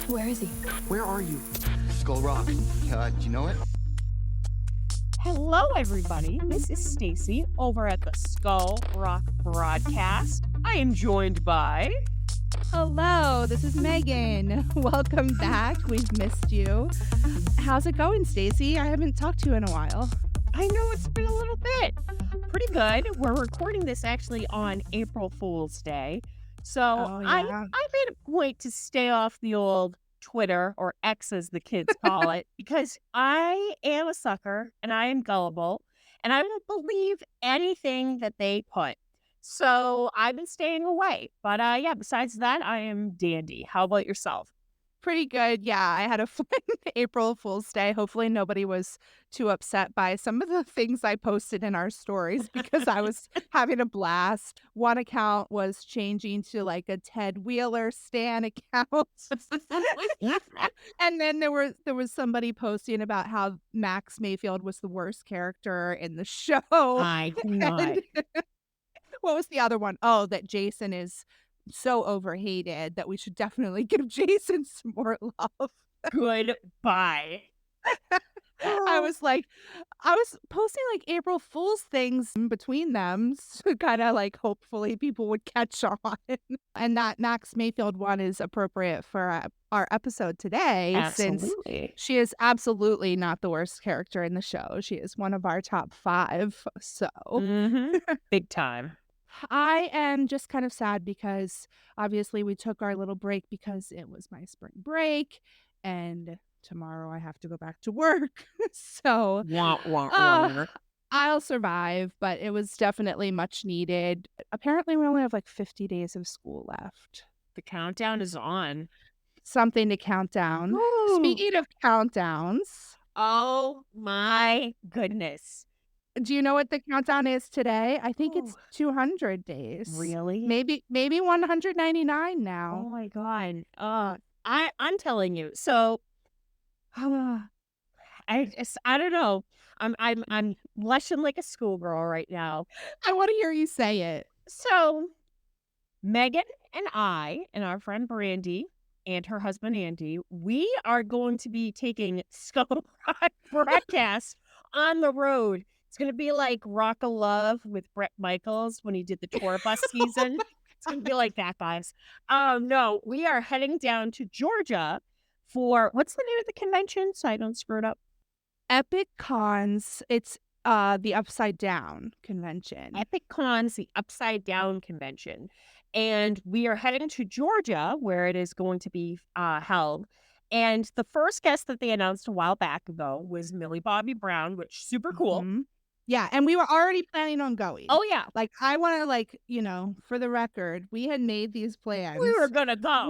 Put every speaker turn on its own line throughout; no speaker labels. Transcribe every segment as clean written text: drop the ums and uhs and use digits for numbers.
Where is he?
Where are you? Skull Rock. Do you know it?
Hello, everybody. This is Stacy over at the Skull Rock broadcast. I am joined by...
Hello, this is Megan. Welcome back. We've missed you. How's it going, Stacy? I haven't talked to you in a while.
I know it's been a little bit. Pretty good. We're recording this actually on April Fool's Day. So I made a point to stay off the old Twitter, or X as the kids call it, because I am a sucker and I am gullible and I don't believe anything that they put. So I've been staying away. But besides that, I am dandy. How about yourself?
Pretty good. Yeah, I had a fun April Fool's Day. Hopefully nobody was too upset by some of the things I posted in our stories because I was having a blast. One account was changing to like a Ted Wheeler stan account. And then there was somebody posting about how Max Mayfield was the worst character in the show.
I cannot.
And what was the other one? Oh, that Jason is so overhated that we should definitely give Jason some more love.
Goodbye.
I was posting like April Fool's things in between them to kind of like hopefully people would catch on. And that Max Mayfield one is appropriate for our episode today.
Absolutely.
Since she is absolutely not the worst character in the show. She is one of our top 5. So
Big time.
I am just kind of sad because obviously we took our little break because it was my spring break and tomorrow I have to go back to work. So I'll survive, but it was definitely much needed. Apparently we only have like 50 days of school left.
The countdown is on.
Something to count down.
Ooh.
Speaking of countdowns.
Oh my goodness.
Do you know what the countdown is today? I think it's 200 days.
Really?
Maybe 199 now.
Oh my God. I'm telling you. So I don't know. I'm blushing like a schoolgirl right now.
I want to hear you say it.
So Megan and I and our friend Brandy and her husband Andy, we are going to be taking Skull Rock broadcast on the road. It's going to be like Rock of Love with Bret Michaels when he did the tour bus season. It's going to be like that, guys. No, we are heading down to Georgia for, what's the name of the convention so I don't screw it up?
Epic Cons. It's the Upside Down convention.
Epic Cons, the Upside Down convention. And we are heading to Georgia where it is going to be held. And the first guest that they announced a while back ago was Millie Bobby Brown, which super cool.
Mm-hmm. Yeah, and we were already planning on going.
Oh, yeah.
Like, I want to, for the record, we had made these plans.
We were going to go.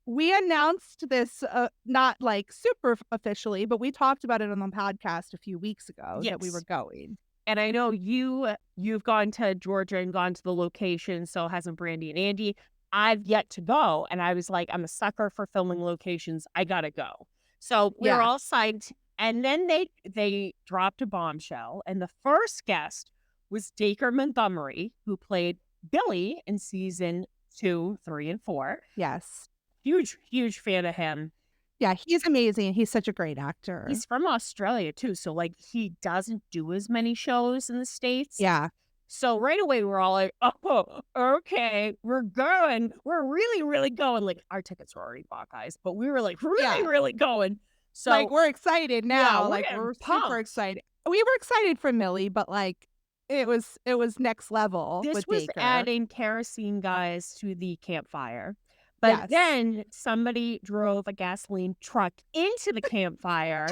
We announced this, not like super officially, but we talked about it on the podcast a few weeks ago that we were going.
And I know you've gone to Georgia and gone to the location, so hasn't Brandy and Andy. I've yet to go. And I was like, I'm a sucker for filming locations. I got to go. So we were all psyched. And then they dropped a bombshell. And the first guest was Dacre Montgomery, who played Billy in season 2, 3, and 4.
Yes.
Huge fan of him.
Yeah, he's amazing. He's such a great actor.
He's from Australia, too. So, like, he doesn't do as many shows in the States.
Yeah.
So right away, we're all like, oh, okay, we're going. We're really, really going. Like, our tickets were already bought, guys. But we were like, really going. So
like, we're excited now.
Yeah,
we're super excited. We were excited for Millie, but like, it was next level.
This
with
was
Dacre.
adding kerosene, guys, to the campfire. But then somebody drove a gasoline truck into the campfire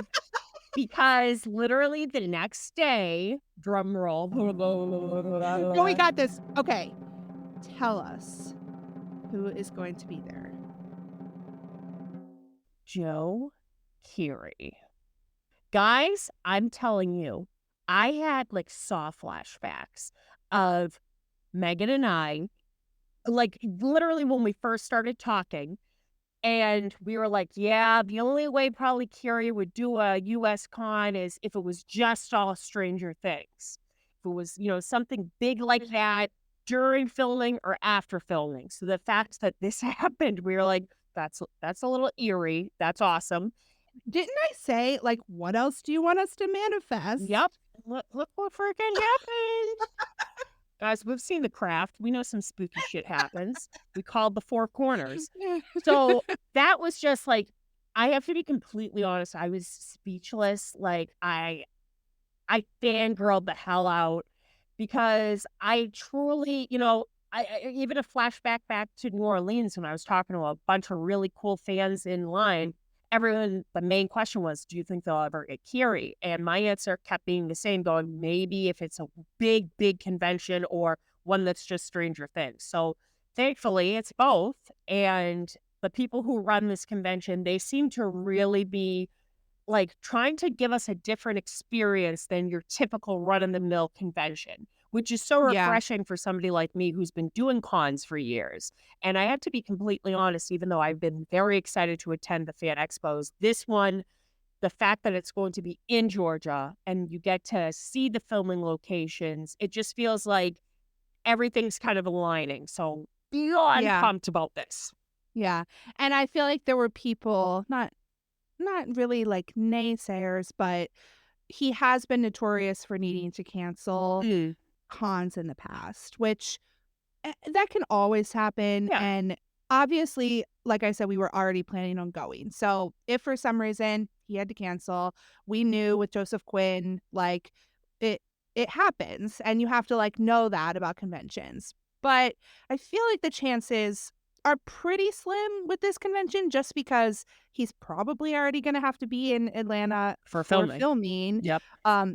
because literally the next day, drum roll.
No, we got this. Okay. Tell us who is going to be there.
Joe Keery. Guys, I'm telling you, I had like saw flashbacks of Megan and I, like literally when we first started talking, and we were like, yeah, the only way probably Keery would do a US con is if it was just all Stranger Things. If it was, something big like that during filming or after filming. So the fact that this happened, we were like, That's a little eerie. That's awesome.
Didn't I say, like, what else do you want us to manifest?
Yep. Look what freaking happened. Guys, we've seen The Craft. We know some spooky shit happens. We called the Four Corners. So that was just like, I have to be completely honest. I was speechless. Like I fangirled the hell out because I truly, even a flashback back to New Orleans when I was talking to a bunch of really cool fans in line. Everyone, the main question was, do you think they'll ever get Carrie? And my answer kept being the same, going, maybe if it's a big, big convention or one that's just Stranger Things. So thankfully, it's both. And the people who run this convention, they seem to really be like trying to give us a different experience than your typical run-of-the-mill convention, which is so
Yeah.
refreshing for somebody like me who's been doing cons for years. And I have to be completely honest, even though I've been very excited to attend the fan expos, this one, the fact that it's going to be in Georgia and you get to see the filming locations, it just feels like everything's kind of aligning. So beyond
Yeah.
pumped about this.
Yeah. And I feel like there were people, not really like naysayers, but he has been notorious for needing to cancel
Mm.
cons in the past, which that can always happen.
Yeah.
And obviously, like I said, we were already planning on going. So if for some reason he had to cancel, we knew with Joseph Quinn, like it it happens and you have to like know that about conventions. But I feel like the chances are pretty slim with this convention just because he's probably already going to have to be in Atlanta
For
for
filming.
filming.
Yep.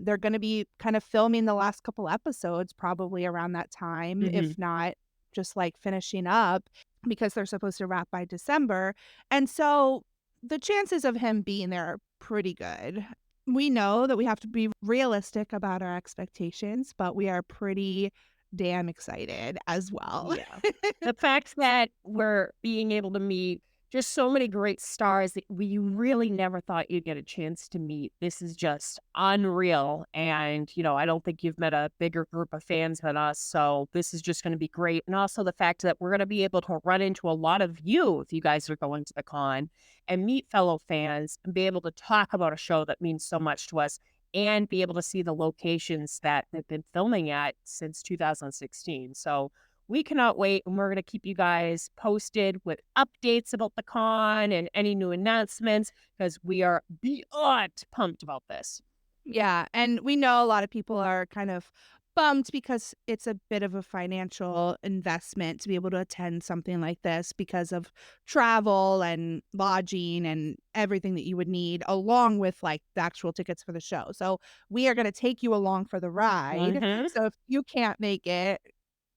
They're going to be kind of filming the last couple episodes probably around that time,
Mhm.
if not just like finishing up because they're supposed to wrap by December. And so the chances of him being there are pretty good. We know that we have to be realistic about our expectations, but we are pretty damn excited as well.
Yeah. The fact that we're being able to meet just so many great stars that you really never thought you'd get a chance to meet. This is just unreal. And, I don't think you've met a bigger group of fans than us. So this is just going to be great. And also the fact that we're going to be able to run into a lot of you if you guys are going to the con and meet fellow fans and be able to talk about a show that means so much to us and be able to see the locations that they've been filming at since 2016. So we cannot wait, and we're going to keep you guys posted with updates about the con and any new announcements because we are beyond pumped about this.
Yeah, and we know a lot of people are kind of bummed because it's a bit of a financial investment to be able to attend something like this because of travel and lodging and everything that you would need along with like the actual tickets for the show. So we are going to take you along for the ride.
Mhm.
So if you can't make it,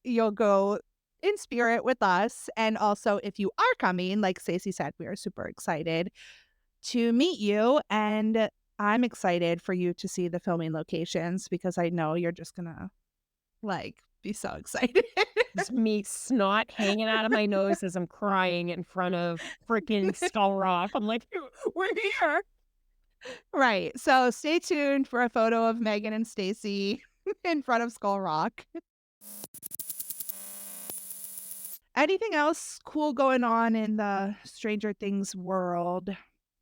you'll go in spirit with us. And also if you are coming, like Stacey said, we are super excited to meet you, and I'm excited for you to see the filming locations because I know you're just gonna, like, be so excited.
Just me snot hanging out of my nose as I'm crying in front of freaking Skull Rock. I'm like, we're here.
Right, so stay tuned for a photo of Megan and Stacy in front of Skull Rock. Anything else cool going on in the Stranger Things world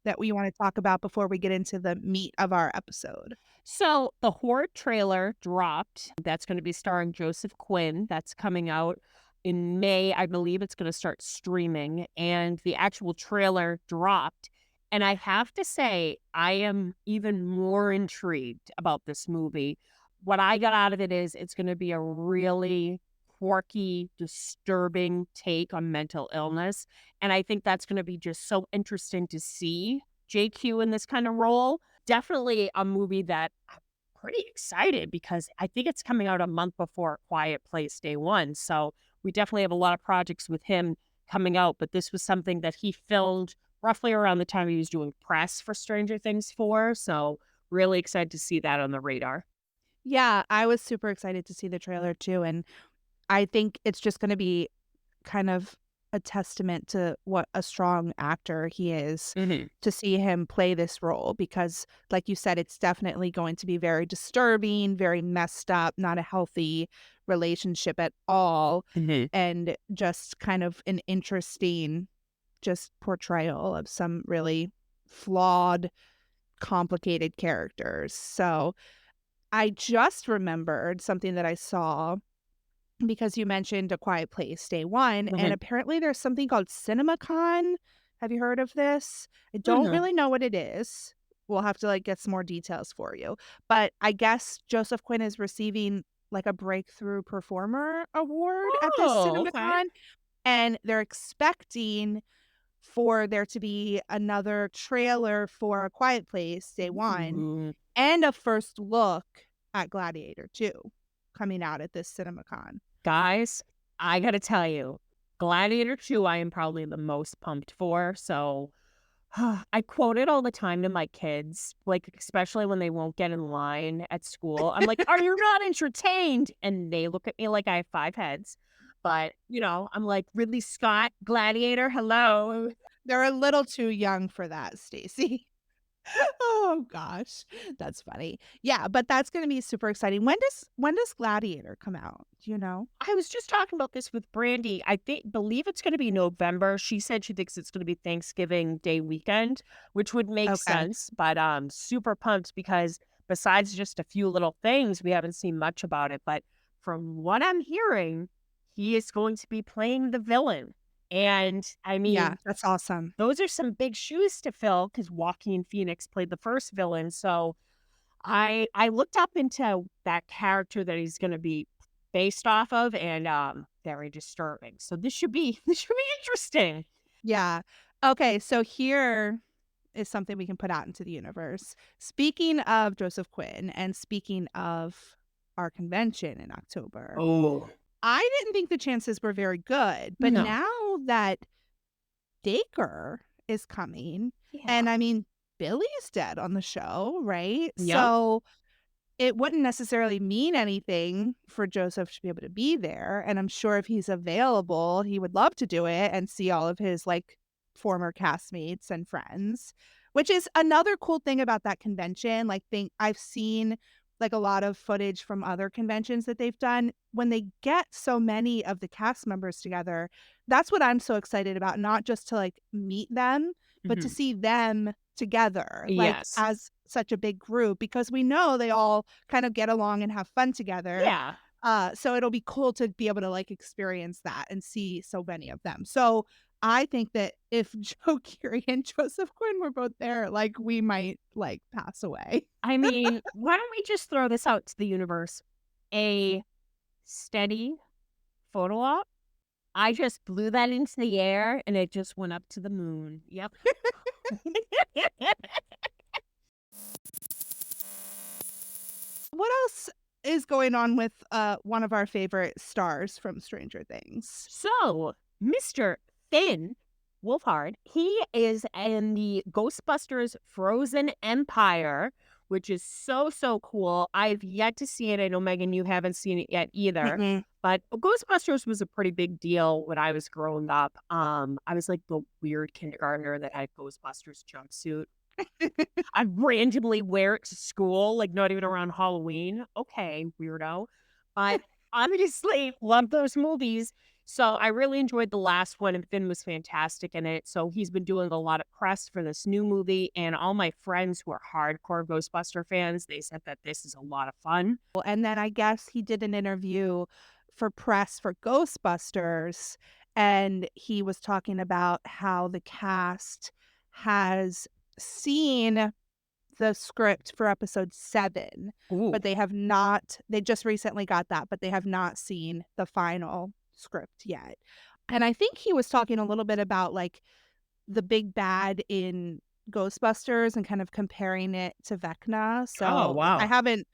that we wanna talk about before we get into the meat of our episode?
So the horror trailer dropped. That's going to be starring Joseph Quinn. That's coming out in May. I believe it's going to start streaming. And the actual trailer dropped. And I have to say, I am even more intrigued about this movie. What I got out of it is it's going to be a really quirky, disturbing take on mental illness. And I think that's going to be just so interesting to see JQ in this kind of role. Definitely a movie that I'm pretty excited because I think it's coming out a month before Quiet Place Day One. So we definitely have a lot of projects with him coming out, but this was something that he filmed roughly around the time he was doing press for Stranger Things 4. So really excited to see that on the radar.
Yeah, I was super excited to see the trailer too, and I think it's just gonna be kind of a testament to what a strong actor he is
Hmm.
to see him play this role because, like you said, it's definitely going to be very disturbing, very messed up, not a healthy relationship at all,
Hmm.
and just kind of an interesting just portrayal of some really flawed, complicated characters. So I just remembered something that I saw because you mentioned A Quiet Place Day One, and
Mhm.
apparently there's something called CinemaCon. Have you heard of this? I don't
Mhm.
really know what it is. We'll have to, like, get some more details for you. But I guess Joseph Quinn is receiving, like, a Breakthrough Performer award at this
Oh, okay.
CinemaCon, and they're expecting for there to be another trailer for A Quiet Place Day One
Ooh.
and a first look at Gladiator 2 coming out at this CinemaCon.
Guys, I gotta tell you, Gladiator 2, I am probably the most pumped for. So I quote it all the time to my kids, like, especially when they won't get in line at school. I'm like, "Are you not entertained?" And they look at me like I have 5 heads. But, I'm like, "Ridley Scott, Gladiator, hello."
They're a little too young for that, Stacy. Oh gosh, that's funny. Yeah, but that's gonna be super exciting. When does Gladiator come out? Do you know?
I was just talking about this with Brandy. I believe it's gonna be November. She said she thinks it's gonna be Thanksgiving Day weekend, which would make
Okay.
sense, but, super pumped because besides just a few little things, we haven't seen much about it, but from what I'm hearing, he is going to be playing the villain, and, I
Yeah,
mean,
that's awesome.
those are some big shoes to fill because Joaquin Phoenix played the first villain, so I looked up into that character that he's gonna be based off of, and, very disturbing. So this should be this should be interesting.
Yeah. Okay, so here is something we can put out into the universe. Speaking of Joseph Quinn and speaking of our convention in October,
Oh.
I didn't think the chances were very good, but
No.
now that Baker is coming,
Yeah.
and I mean, Billy's dead on the show, right?
Yep.
So it wouldn't necessarily mean anything for Joseph to be able to be there, and I'm sure if he's available, he would love to do it and see all of his, like, former castmates and friends, which is another cool thing about that convention, like, I've seen, like, a lot of footage from other conventions that they've done. When they get so many of the cast members together, that's what I'm so excited about, not just to, like, meet them, but to
Mhm.
see them together, like,
Yes.
as such a big group because we know they all kind of get along and have fun together.
Yeah.
So it'll be cool to be able to, like, experience that and see so many of them. So I think that if Joe Keery and Joseph Quinn were both there, like, we might, like, pass away.
I mean, why don't we just throw this out to the universe? A steady photo op? I just blew that into the air, and it just went up to the moon. Yep.
What else is going on with, one of our favorite stars from Stranger Things?
So, Mr. Finn Wolfhard, he is in the Ghostbusters Frozen Empire, which is so, so cool. I've yet to see it. I know, Megan, you haven't seen it yet either.
Mm-mm.
But Ghostbusters was a pretty big deal when I was growing up. I was like the weird kindergartner that had Ghostbusters jumpsuit. I randomly wear it to school, like not even around Halloween. Okay, weirdo. But obviously love those movies. So I really enjoyed the last one, and Finn was fantastic in it. So he's been doing a lot of press for this new movie, and all my friends who are hardcore Ghostbuster fans, they said that this is a lot of fun.
And then I guess he did an interview for press for Ghostbusters, and he was talking about how the cast has seen the script for episode 7,
Ooh.
but they just recently got that, but they have not seen the final script yet. And I think he was talking a little bit about, like, the big bad in Ghostbusters and kind of comparing it to Vecna.
Oh,
So I
wow.
haven't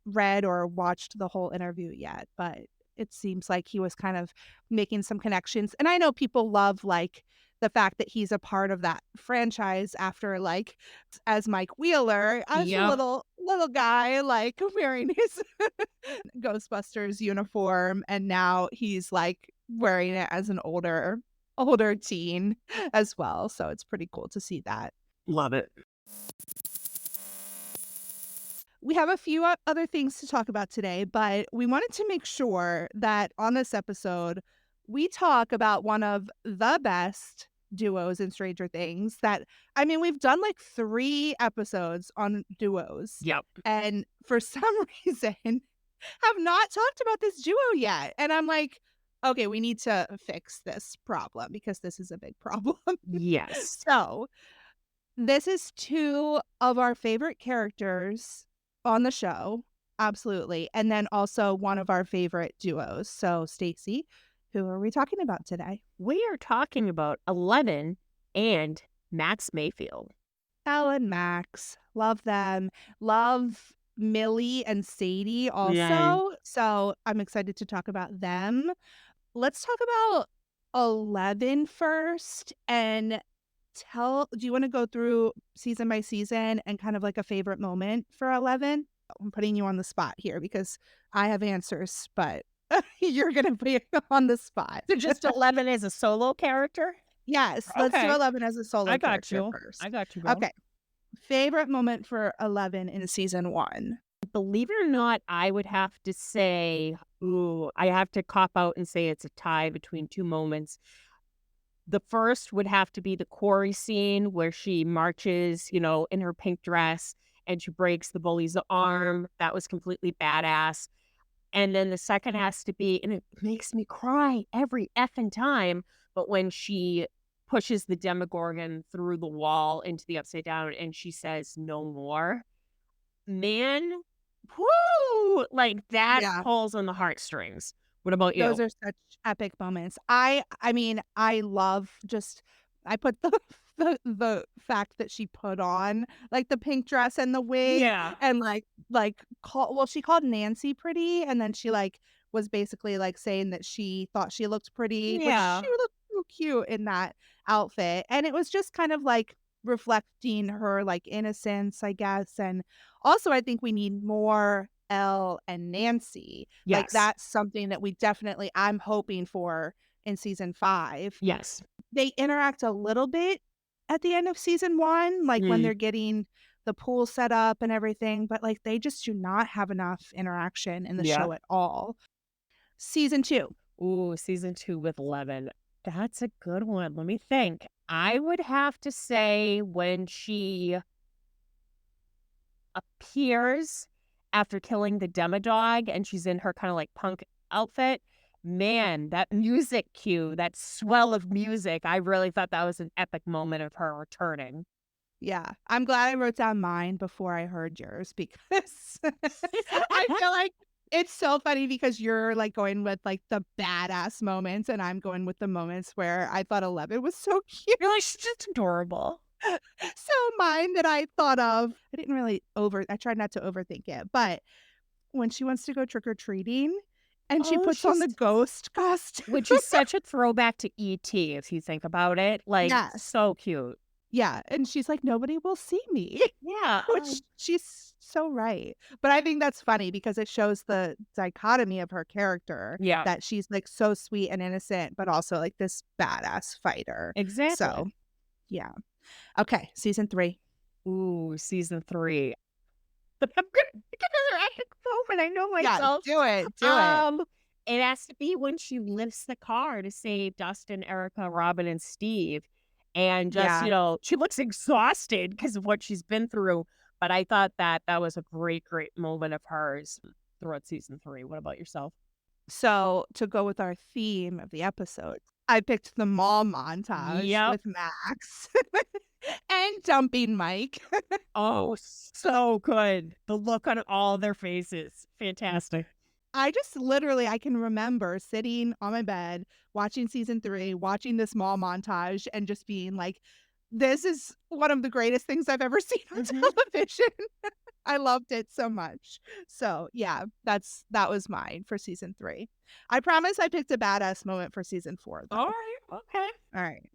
read or watched the whole interview yet, but it seems like he was kind of making some connections. And I know people love, like, the fact that he's a part of that franchise after, like, as Mike Wheeler, as a
Yep.
little guy, like, wearing his Ghostbusters uniform, and now he's, like, wearing it as an older teen as well, so it's pretty cool to see that.
Love it.
We have a few other things to talk about today, but we wanted to make sure that on this episode, we talk about one of the best duos in Stranger Things that I mean, we've done like 3 episodes on duos,
Yep.
and for some reason have not talked about this duo yet. And I'm like, okay, we need to fix this problem because this is a big problem.
Yes.
So, this is 2 of our favorite characters on the show, absolutely, and then also one of our favorite duos. So, Stacy, who are we talking about today?
We are talking about Eleven and Max Mayfield.
Elle and Max, love them. Love Millie and Sadie
Yeah.
also. So, I'm excited to talk about them. Let's talk about 11 first and do you wanna go through season by season and kind of like a favorite moment for 11? I'm putting you on the spot here because I have answers, but you're gonna be on the spot.
So just 11 as a solo character?
Yes, let's do
Okay.
11 as a solo
I got
character
you. I
first.
got you, girl.
Okay. Favorite moment for 11 in season 1?
Believe it or not, I would have to say, ooh, I have to cop out and say it's a tie between 2 moments. The first would have to be the Corey scene where she marches, in her pink dress and she breaks the bully's arm. That was completely badass. And then the second has to be, and it makes me cry every effing time, but when she pushes the Demogorgon through the wall into the Upside Down and she says, "No more." Man, whoo! Like, that
Yeah.
pulls on the heartstrings. What about
Those
you?
are such epic moments. I mean, I love just I put the the fact that she put on, like, the pink dress and the wig
Yeah.
and, she called Nancy pretty, and then she, was basically, saying that she thought she looked pretty, which she
Yeah.
looked so cute in that outfit, and it was just kind of, reflecting her, innocence, I guess, and also I think we need more Elle and Nancy.
Yes.
That's something that I'm hoping for in season 5.
Yes.
They interact a little bit at the end of season 1, when
Mm.
they're getting the pool set up and everything, but, they just do not have enough interaction in the
Yeah.
show at all. Season 2.
Ooh, season 2 with 11. That's a good one. Let me think. I would have to say when she appears after killing the Demodog and she's in her kind of like punk outfit. Man, that music cue, that swell of music, I really thought that was an epic moment of her returning.
Yeah. I'm glad I wrote down mine before I heard yours because I feel like it's so funny because you're, going with, the badass moments, and I'm going with the moments where I thought 11 was so cute.
You're like, she's just adorable.
So mine that I thought of, I tried not to overthink it, but when she wants to go trick or treating and she
Oh,
puts on the
she's
ghost costume.
which is such a throwback to E.T. if you think about it. Like,
Yes.
so cute.
Yeah, and she's like, "Nobody will see me,"
Yeah.
which she's so right. But I think that's funny because it shows the dichotomy of her character
Yeah,
that she's, so sweet and innocent, but also, this badass fighter.
exactly.
So, yeah. Okay, season 3.
Ooh, season 3. I'm gonna pick another epic moment. I know
Yeah,
myself.
do it, do it.
It has to be when she lifts the car to save Dustin, Erica, Robin, and Steve. And just,
Yeah.
she looks exhausted because of what she's been through. But I thought that that was a great, great moment of hers throughout season 3. What about yourself?
So, to go with our theme of the episode, I picked the mall montage
Yep.
with Max and dumping Mike.
Oh, so good. The look on all their faces. Fantastic.
I can remember sitting on my bed, watching season 3, watching this mall montage, and just being like, "This is one of the greatest things I've ever seen on
Hmm.
television." I loved it so much. So, yeah, that was mine for season 3. I promise I picked a badass moment for season 4,
All
though.
right. Okay.
All right.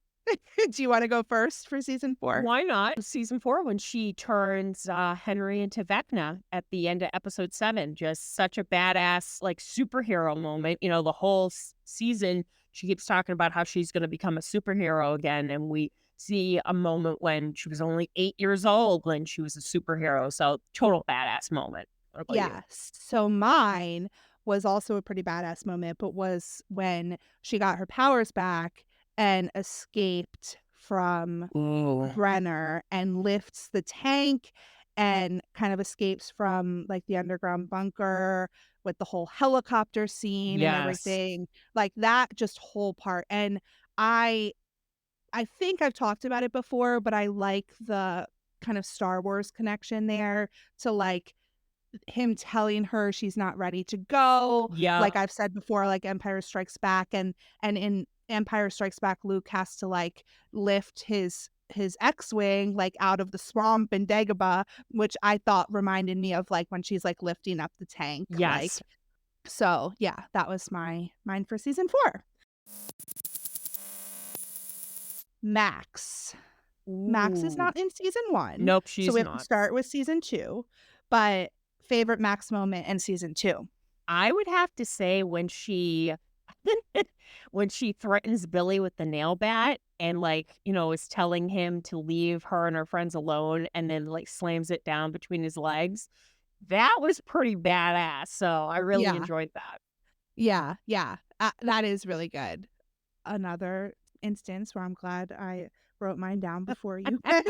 Do you wanna go first for season 4?
Why not? Season 4, when she turns Henry into Vecna at the end of episode 7, just such a badass, like, superhero moment. The whole season, she keeps talking about how she's going to become a superhero again. And we see a moment when she was only 8 years old when she was a superhero. So, total badass moment. What about you?
Yeah. So mine was also a pretty badass moment, but was when she got her powers back and escaped from
Ooh.
Brenner and lifts the tank and kind of escapes from like the underground bunker with the whole helicopter scene and
Yes.
everything. Like that just whole part. And I I think I've talked about it before, but I like the kind of Star Wars connection there to like him telling her she's not ready to go.
Yeah.
Like I've said before, like Empire Strikes Back and in Empire Strikes Back, Luke has to like lift his X-wing like out of the swamp in Dagobah, which I thought reminded me of like when she's like lifting up the tank.
Yes.
Like so yeah, that was mine for season 4. Max. Max is
Ooh.
not in season 1.
Nope,
So
she's
we have to
not.
start with season 2. But favorite Max moment in season 2?
I would have to say when she when she threatens Billy with the nail bat and like, is telling him to leave her and her friends alone and then like slams it down between his legs. That was pretty badass. So I really
Yeah.
enjoyed that.
Yeah, yeah. That is really good. Another instance where I'm glad I wrote mine down before you guys.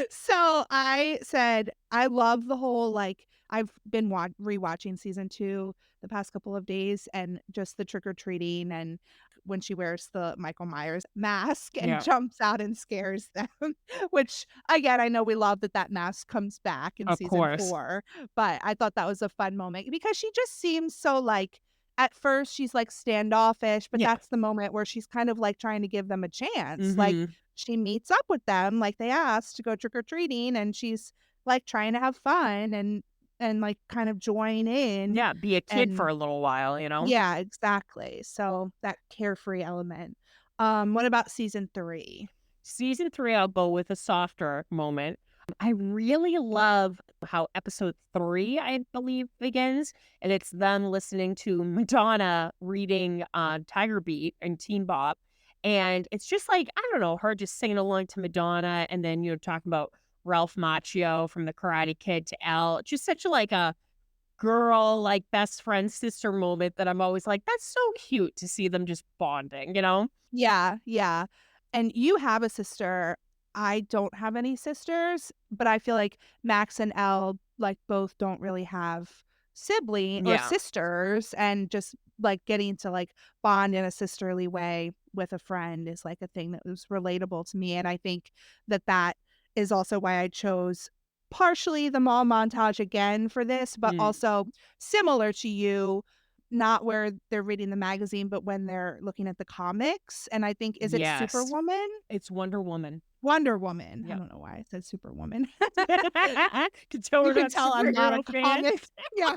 So I said I love the whole like I've been rewatching season 2 the past couple of days and just the trick or treating and when she wears the Michael Myers mask and
Yeah,
jumps out and scares them, which again I know we love that mask comes back in
of
season
course.
4, but I thought that was a fun moment because she just seems so like at first she's like standoffish, but
Yeah.
that's the moment where she's kind of like trying to give them a chance. Like
Mm-hmm.
she meets up with them like they asked to go trick or treating and she's like trying to have fun and like kind of join in
Yeah, be a kid for
and
a little while.
yeah, exactly. So that carefree element. What about season 3?
Season 3, I'll go with a softer moment. I really love how episode 3, I believe, begins, and it's them listening to Madonna reading Tiger Beat and Teen Bop. And it's just like, I don't know, her just singing along to Madonna and then, talking about Ralph Macchio from The Karate Kid to Elle. Just such like a girl, like best friend, sister moment that I'm always like, that's so cute to see them just bonding.
Yeah, yeah. And you have a sister. I don't have any sisters, but I feel like Max and Elle like both don't really have sibling or
Yeah.
sisters and just like getting to like bond in a sisterly way with a friend is like a thing that was relatable to me and I think that is also why I chose partially the mall montage again for this, but
Mm.
also similar to you not where they're reading the magazine, but when they're looking at the comics, and I think is it
Yes.
Superwoman?
It's Wonder Woman.
Wonder Woman. I
Yep.
don't know why I said Superwoman.
Can tell
You
we're
can
not
tell I'm not a
superhero fans.
comic yeah.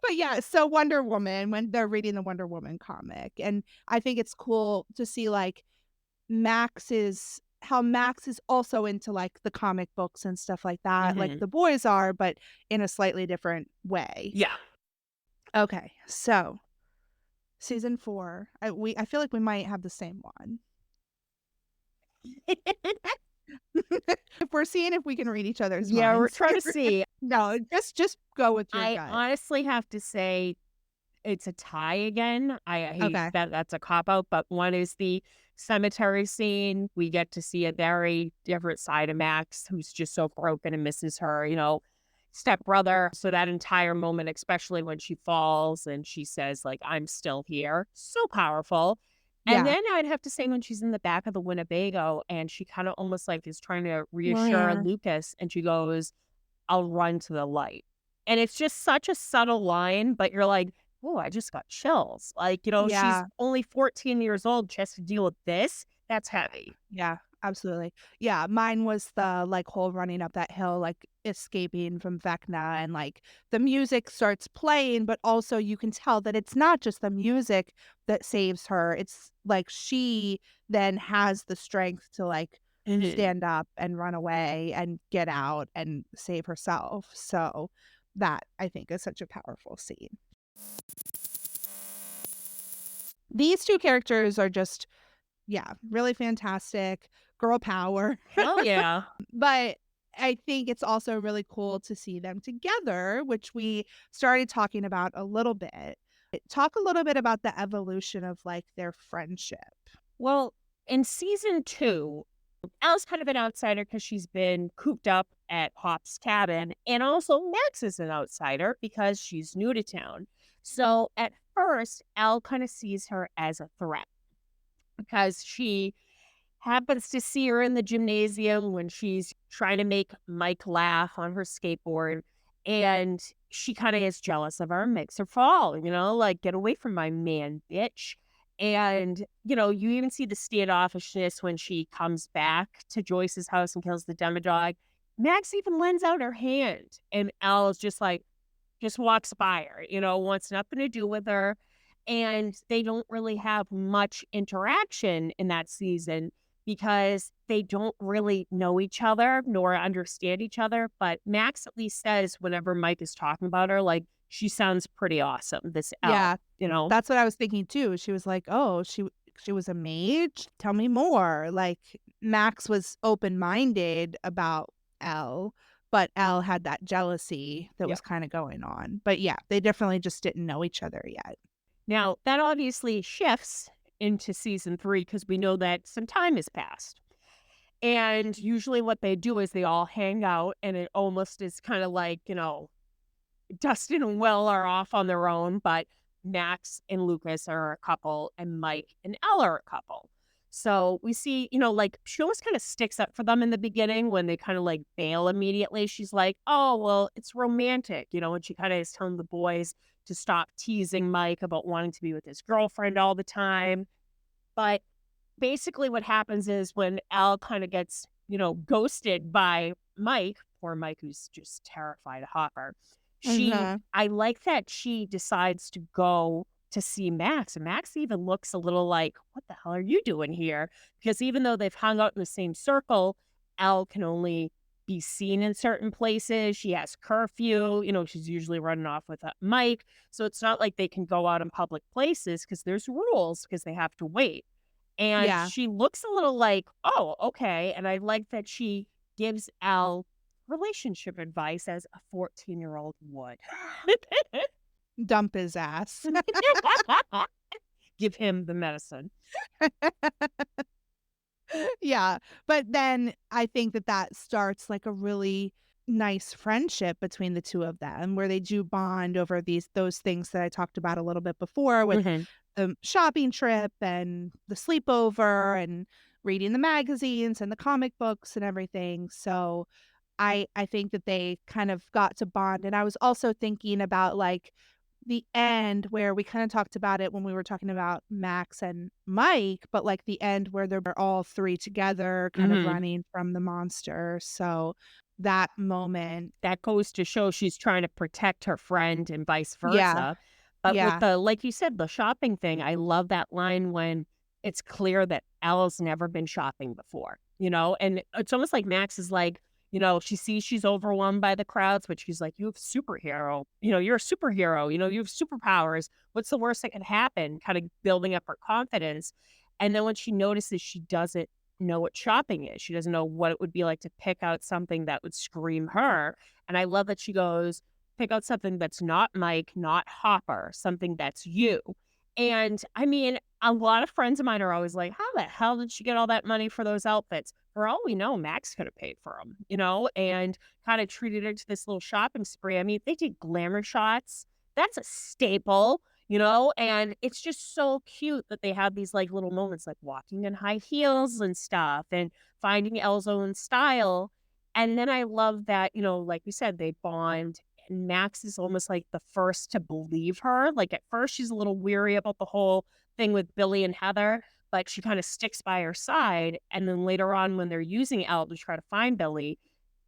But yeah, so Wonder Woman, when they're reading the Wonder Woman comic, and I think it's cool to see, like, Max is also into, like, the comic books and stuff like that, like
Mhm.
the boys are, but in a slightly different way.
Yeah.
Okay, so season 4, I feel like we might have the same one. If we're seeing if we can read each other's
Yeah, we're
minds
trying
here.
to see.
No, just go with your
I
gut.
honestly have to say it's a tie again. I hate
Okay.
that that's a cop out, but one is the cemetery scene. We get to see a very different side of Max, who's just so broken and misses her, stepbrother. So that entire moment, especially when she falls and she says, like, I'm still here. So powerful. And
Yeah.
then I'd have to say when she's in the back of the Winnebago and she kind of almost like is trying to
Oh,
reassure
yeah.
Lucas and she goes, I'll run to the light. And it's just such a subtle line, but you're like, oh, I just got chills. Like, she's
Yeah.
only 14 years old just to deal with this. That's heavy.
Yeah, absolutely. Yeah, mine was the, like, whole running up that hill, like, escaping from Vecna and, like, the music starts playing, but also you can tell that it's not just the music that saves her. It's, like, she then has the strength to, like,
Mhm.
stand up and run away and get out and save herself. So that, I think, is such a powerful scene. These 2 characters are just, yeah, really fantastic. Girl power.
Hell yeah.
But I think it's also really cool to see them together, which we started talking about a little bit. Talk a little bit about the evolution of, like, their friendship.
Well, in season 2, Elle's kind of an outsider because she's been cooped up at Hop's cabin, and also Max is an outsider because she's new to town. So at first, Elle kind of sees her as a threat because she happens to see her in the gymnasium when she's trying to make Mike laugh on her skateboard. And she kind of is jealous of her, makes her fall, like, get away from my man, bitch. And, you even see the standoffishness when she comes back to Joyce's house and kills the demodog. Max even lends out her hand. And Elle is just like, just walks by her, wants nothing to do with her. And they don't really have much interaction in that season because they don't really know each other nor understand each other. But Max at least says whenever Mike is talking about her, like, she sounds pretty awesome, this Elle,
Yeah, that's what I was thinking too. She was like, "Oh, she was a mage? Tell me more." Like, Max was open-minded about Elle, but Elle had that jealousy that
Yeah.
was kinda going on. But yeah, they definitely just didn't know each other yet.
Now, that obviously shifts into season 3 because we know that some time has passed. And usually what they do is they all hang out, and it almost is kind of like, Dustin and Will are off on their own, but Max and Lucas are a couple, and Mike and Elle are a couple. So we see, like, she almost kind of sticks up for them in the beginning when they kind of like bail immediately. She's like, oh, well, it's romantic, and she kind of is telling the boys to stop teasing Mike about wanting to be with his girlfriend all the time. But basically what happens is when Elle kind of gets, ghosted by Mike, poor Mike, who's just terrified of Hopper,
Mhm.
I like that she decides to go to see Max. And Max even looks a little like, what the hell are you doing here? Because even though they've hung out in the same circle, Elle can only be seen in certain places. She has curfew, she's usually running off with Mike. So it's not like they can go out in public places because there's rules because they have to wait. And
Yeah.
she looks a little like, "Oh, okay," and I like that she gives Elle relationship advice as a 14-year-old would.
Dump his ass.
Give him the medicine.
Yeah, but then I think that that starts, like, a really nice friendship between the 2 of them where they do bond over those things that I talked about a little bit before with
Mhm.
the shopping trip and the sleepover and reading the magazines and the comic books and everything. So I think that they kind of got to bond, and I was also thinking about, like, the end where we kinda talked about it when we were talking about Max and Mike, but, like, the end where they're all 3 together kind of
Mhm.
running from the monster, so that moment.
That goes to show she's trying to protect her friend and vice
Yeah,
versa. But with
yeah,
the like you said, the shopping thing, I love that line when it's clear that Elle's never been shopping before, And it's almost like Max is like, she sees she's overwhelmed by the crowds, but she's like, "You have superhero, you're a superhero, you have superpowers. What's the worst that could happen?" Kind of building up her confidence. And then when she notices she doesn't know what shopping is. She doesn't know what it would be like to pick out something that would scream her. And I love that she goes, pick out something that's not Mike, not Hopper, something that's you. And I mean, a lot of friends of mine are always like, how the hell did she get all that money for those outfits? For all we know, Max could have paid for them, and kind of treated it to this little shopping spree. I mean, they did glamour shots. That's a staple, and it's just so cute that they have these like little moments like walking in high heels and stuff and finding Elle's own style. And then I love that, like we said, they bond, and Max is almost like the first to believe her. Like at first she's a little weary about the whole thing with Billy and Heather, but she kind of sticks by her side. And then later on when they're using Elle to try to find Billy,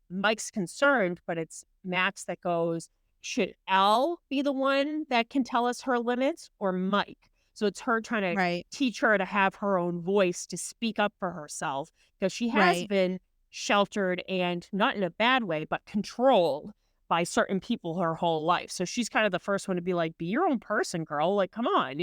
Mike's concerned, but it's Max that goes, should Elle be the one that can tell us her limits or Mike? So it's her trying to
right,
teach her to have her own voice to speak up for herself because she has
right.
been sheltered and not in a bad way, but controlled by certain people her whole life. So she's kind of the first one to be like, be your own person, girl. Like, come on,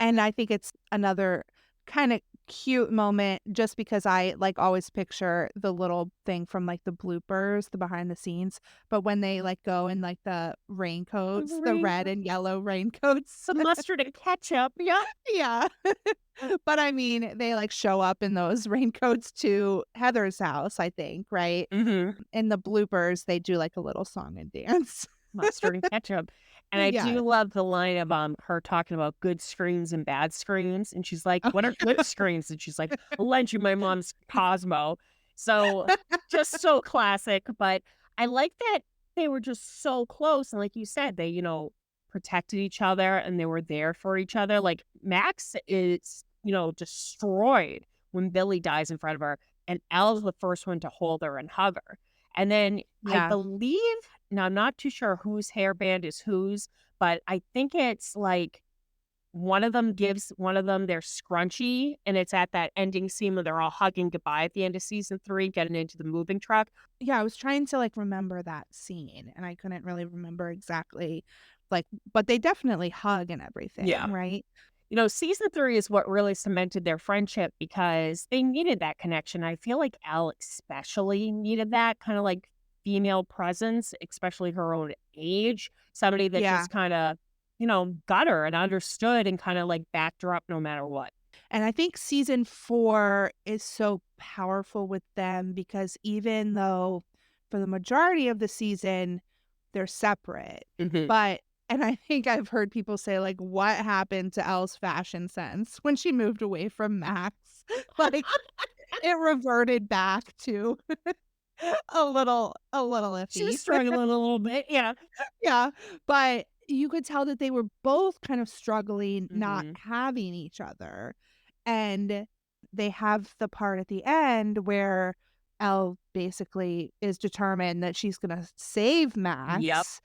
And I think it's another kinda cute moment just because I, like, always picture the little thing from, like, the bloopers, the behind the scenes, but when they, like, go in, like, the raincoats, the
Rain,
red and yellow raincoats.
the mustard and ketchup. Yeah.
Yeah. But, I mean, they, like, show up in those raincoats to Heather's house, I think, right?
Mm-hmm.
In the bloopers, they do, like, a little song and dance.
Mustard and ketchup. And I
Yeah.
do love the line of her talking about good screens and bad screens. And she's like,
Oh,
"What are good screens?" And she's like, "I'll lend you my mom's Cosmo." So just so classic. But I like that they were just so close. And like you said, they, protected each other and they were there for each other. Like Max is, destroyed when Billy dies in front of her. And Elle's the first one to hold her and hug her. And then I
yeah.
believe, now I'm not too sure whose hairband is whose, but I think it's like one of them gives one of them their scrunchie, and it's at that ending scene where they're all hugging goodbye at the end of season 3, getting into the moving truck.
Yeah, I was trying to, like, remember that scene, and I couldn't really remember exactly, like, but they definitely hug and
Yeah.
everything, right?
Season 3 is what really cemented their friendship because they needed that connection. I feel like Elle especially needed that kind of like female presence, especially her own age. Somebody that
Yeah,
just kind of, got her and understood and kind of like backed her up no matter what.
and I think season 4 is so powerful with them because even though for the majority of the season, they're separate,
Hmm.
but and I think I've heard people say, like, "What happened to Elle's fashion sense when she moved away from Max?" Like, it reverted back to a little
She's
iffy.
struggling a little bit. Yeah.
Yeah, but you could tell that they were both kind of struggling not
Hmm.
having each other, and they have the part at the end where Elle basically is determined that she's gonna save
Yep.
Max.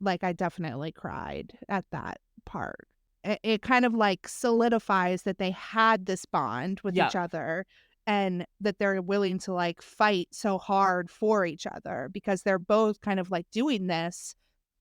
Like, I definitely cried at that part. It kind of, like, solidifies that they had this bond with each
Yep.
other and that they're willing to, like, fight so hard for each other because they're both kind of, like, doing this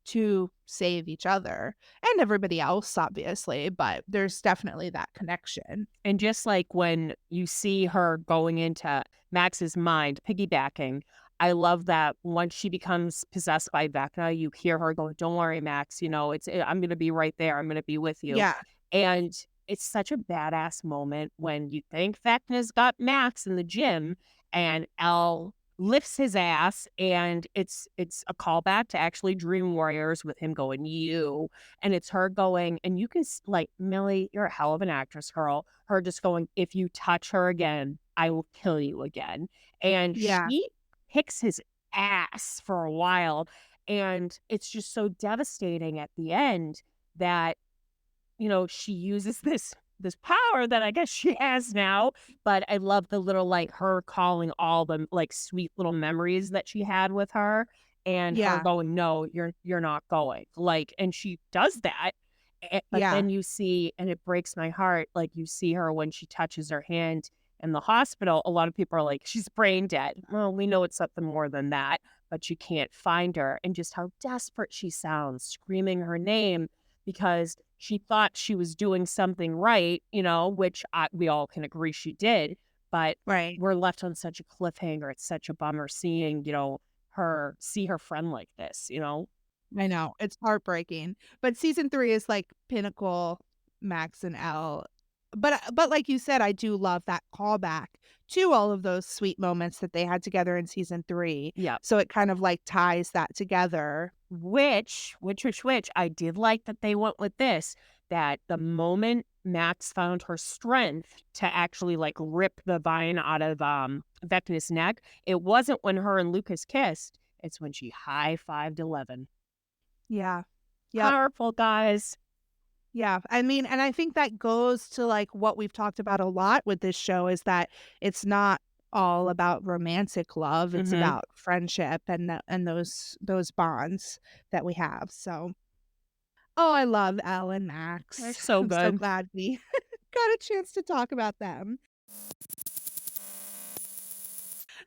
to save each other and everybody else, obviously, but there's definitely that connection.
And just like when you see her going into Max's mind, piggybacking, I love that once she becomes possessed by Vecna, you hear her go, "Don't worry, Max, I'm going to be right there. I'm going to be with you."
Yeah,
And it's such a badass moment when you think Vecna's got Max in the gym and Elle lifts his ass, and it's a callback to actually Dream Warriors with him going, "You," and it's her going, and you can like, Millie, you're a hell of an actress, girl. Her just going, "If you touch her again, I will kill you again." And
yeah,
she kicks his ass for a while, and it's just so devastating at the end that she uses this power that I guess she has now, but I love the little, like, her calling all the, like, sweet little memories that she had with her and her
yeah,
going, "No, you're not going." Like, and she does that, but
yeah,
then you see, and it breaks my heart, like, you see her when she touches her hand in the hospital, a lot of people are like, "She's brain dead." Well, we know it's something more than that, but you can't find her, and just how desperate she sounds, screaming her name because she thought she was doing something right, which we all can agree she did, but
right.
we're left on such a cliffhanger. It's such a bummer seeing, her see her friend like this.
I know, it's heartbreaking, but season 3 is, like, pinnacle Max and Elle. But like you said, I do love that callback to all of those sweet moments that they had together in season 3,
Yeah.
so it kind of, like, ties that together.
Which, I did like that they went with this, that the moment Max found her strength to actually like rip the vine out of Vecna's neck, it wasn't when her and Lucas kissed. It's when she high-fived 11.
Yeah. Yep.
Powerful, guys.
Yeah, I mean, and I think that goes to, like, what we've talked about a lot with this show is that it's not all about romantic love, it's
Hmm.
about friendship and those bonds that we have, so oh, I love Elle and
They're
Max.
so
I'm so
good.
glad we got a chance to talk about them.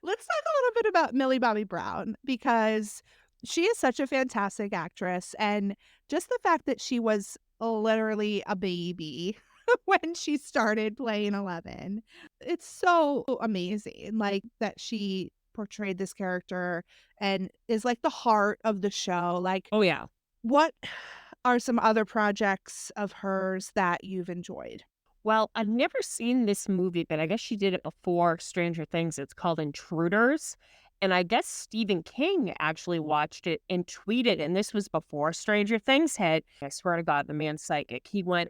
Let's talk a little bit about Millie Bobby Brown because she is such a fantastic actress, and just the fact that she was literally a baby when she started playing 11. It's so amazing, like, that she portrayed this character and is, like, the heart of the show. Like,
Oh, yeah.
what are some other projects of hers that you've enjoyed?
Well, I've never seen this movie, but I guess she did it before Stranger Things. It's called Intruders. And I guess Stephen King actually watched it and tweeted, and this was before Stranger Things hit. I swear to God, the man's psychic. He went,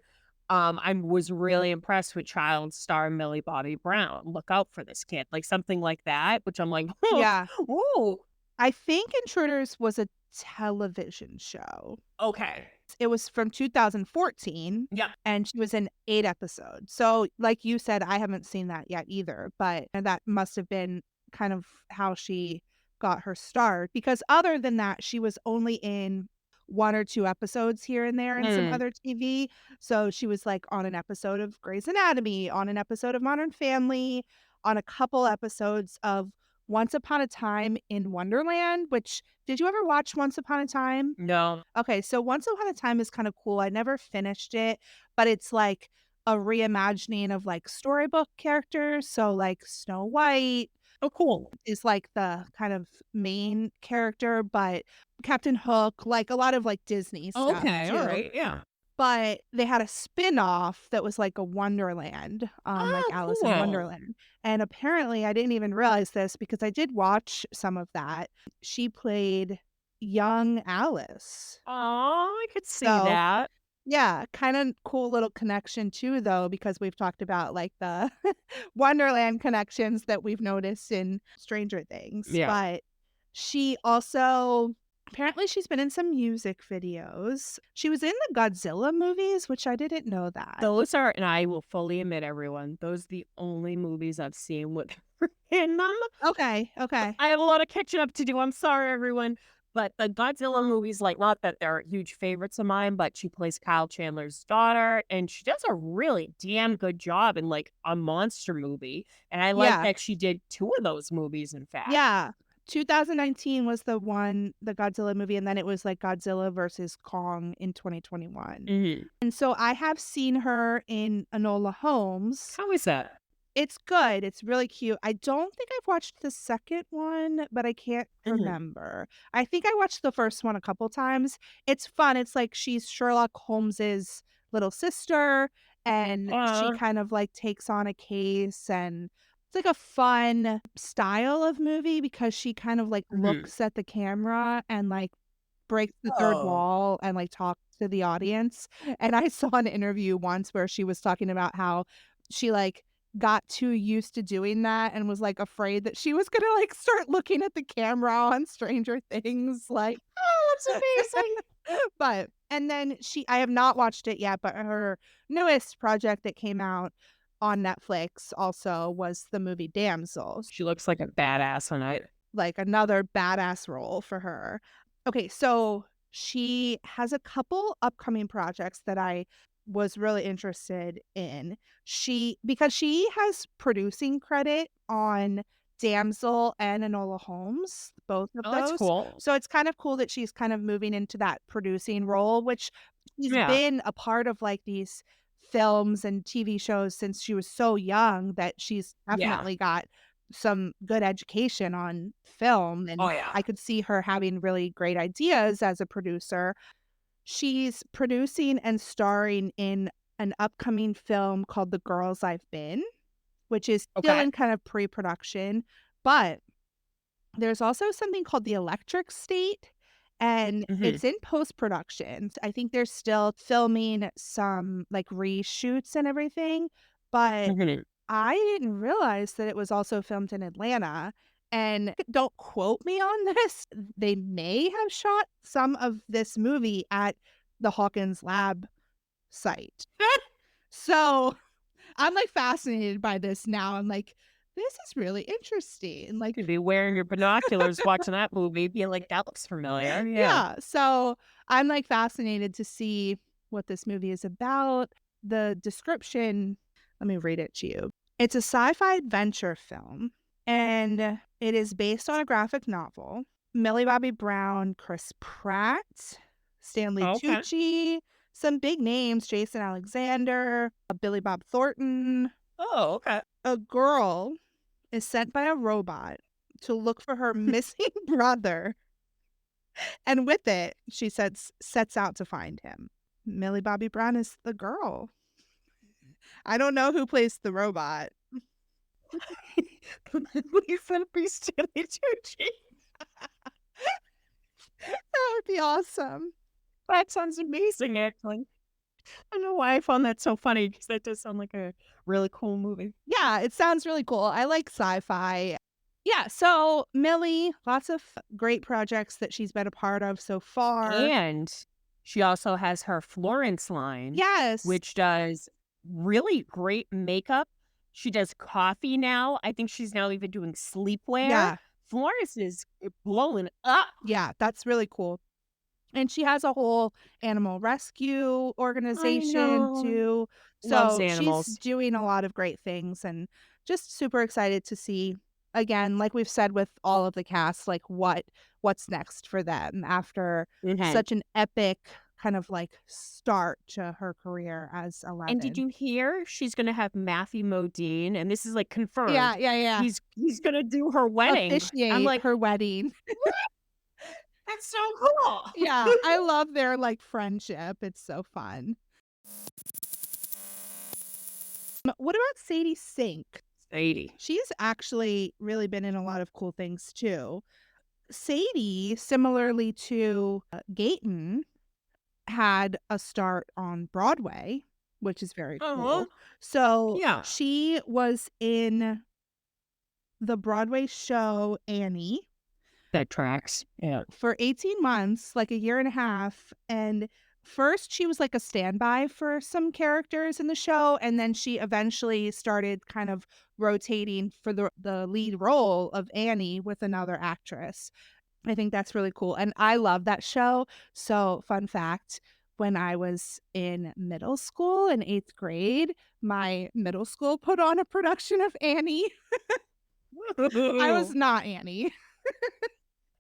I was really impressed with child star Millie Bobby Brown. Look out for this kid. Like something like that, which I'm like, oh,
Yeah.
ooh,
I think Intruders was a television show.
okay.
It was from 2014,
Yeah.
and she was in 8 episodes. So, like you said, I haven't seen that yet either, but that must have been kind of how she got her start, because other than that, she was only in 1 or 2 episodes here and there in some
Mm,
other TV. So, she was, like, on an episode of Grey's Anatomy, on an episode of Modern Family, on a couple episodes of Once Upon a Time in Wonderland, which did you ever watch Once Upon a Time?
no.
Okay, so Once Upon a Time is kinda cool. I never finished it, but it's like a reimagining of, like, storybook characters. So, like, Snow White
Oh, cool.
is, like, the kind of main character, but Captain Hook, like, a lot of, like, Disney stuff
Okay. All
too.
right. Yeah.
But they had a spin-off that was like a Wonderland, like
Oh,
Alice in
cool.
Wonderland, and apparently I didn't even realize this because I did watch some of that. She played young Alice.
Oh, I could see
So,
that.
yeah, kinda cool little connection too, though, because we've talked about, like, the Wonderland connections that we've noticed in Stranger Things,
Yeah.
but she also apparently she's been in some music videos. She was in the Godzilla movies, which I didn't know that.
Those are, and I will fully admit, everyone, those are the only movies I've seen with her in them.
Okay, okay.
I have a lot of catching up to do. I'm sorry, everyone. But the Godzilla movies, like, not that they're huge favorites of mine, but she plays Kyle Chandler's daughter, and she does a really damn good job in, like, a monster movie. And I like
Yeah,
that she did 2 of those movies, in fact.
yeah. 2019 was the Godzilla movie, and then it was, like, Godzilla versus Kong in 2021.
Mhm.
And so I have seen her in Enola Holmes.
How is that?
It's good, it's really cute. I don't think I've watched the second one, but I can't
Mhm.
remember. I think I watched the first one a couple times. It's fun, it's like she's Sherlock Holmes's little sister, and she
Uh,
kind of, like, takes on a case, and it's, like, a fun style of movie because she kind of, like,
mhm.
looks at the camera and, like, breaks the 3rd
Oh.
wall and, like, talks to the audience. And I saw an interview once where she was talking about how she, like, got too used to doing that and was, like, afraid that she was gonna, like, start looking at the camera on Stranger Things, like
Oh, that's amazing.
but and then I have not watched it yet, but her newest project that came out on Netflix also was the movie Damsel.
She looks like a badass on it.
Like, another badass role for her. Okay, so she has a couple upcoming projects that I was really interested in. Because she has producing credit on Damsel and Enola Holmes, both of
Oh, that's
those.
cool.
So it's kind of cool that she's kind of moving into that producing role, which she's
Yeah.
been a part of, like, these films and TV shows since she was so young that she's
Yeah.
definitely got some good education on film,
Oh,
and
yeah.
I could see her having really great ideas as a producer. She's producing and starring in an upcoming film called The Girls I've Been, which is still
Okay.
in kind of pre-production, but there's also something called The Electric State, and
Mhm.
it's in post-production. I think they're still filming some, like, reshoots and everything, but
Mhm.
I didn't realize that it was also filmed in Atlanta, and don't quote me on this, they may have shot some of this movie at the Hawkins Lab site. So, I'm, like, fascinated by this now. I'm like, "This is really interesting." Like
Could be wearing your binoculars watching that movie, being like, "That looks familiar." Yeah.
yeah, so I'm, like, fascinated to see what this movie is about. The description let me read it to you. It's a sci-fi adventure film, and it is based on a graphic novel. Millie Bobby Brown, Chris Pratt, Stanley
Oh, okay.
Tucci, some big names, Jason Alexander, Billy Bob Thornton.
Oh, okay.
A girl is sent by a robot to look for her missing brother, and with it, she sets out to find him. Millie Bobby Brown is the girl. I don't know who plays the robot.
Lisa Tucci.
That would be awesome.
That sounds amazing, actually. I don't know why I found that so funny because that does sound like a really cool movie.
Yeah, it sounds really cool. I like sci-fi. Yeah, so Millie, lots of great projects that she's been a part of so far.
And she also has her Florence line.
Yes.
Which does really great makeup. She does coffee now. I think she's now even doing sleepwear.
Yeah.
Florence is blowing up.
Yeah, that's really cool. And she has a whole animal rescue organization too.
Loves
So
animals.
she's doing a lot of great things and just super excited to see, again, like we've said with all of the cast, like what's next for them after such an epic kind of like start to her career as 11.
And did you hear she's going to have Matthew Modine? And this is like confirmed.
Yeah.
He's going to do her wedding.
Officiate
I'm like,
her wedding.
that's so cool.
Yeah, I love their like friendship. It's so fun. What about Sadie Sink?
Sadie.
She's actually really been in a lot of cool things too. Sadie, similarly to Gayton, had a start on Broadway, which is very cool. So
yeah,
she was in the Broadway show Annie.
That tracks. Yeah.
For 18 months, like a year and a half. And first she was like a standby for some characters in the show. And then she eventually started kind of rotating for the lead role of Annie with another actress. I think that's really cool. And I love that show. So fun fact, when I was in middle school in 8th grade, my middle school put on a production of Annie. I was not Annie.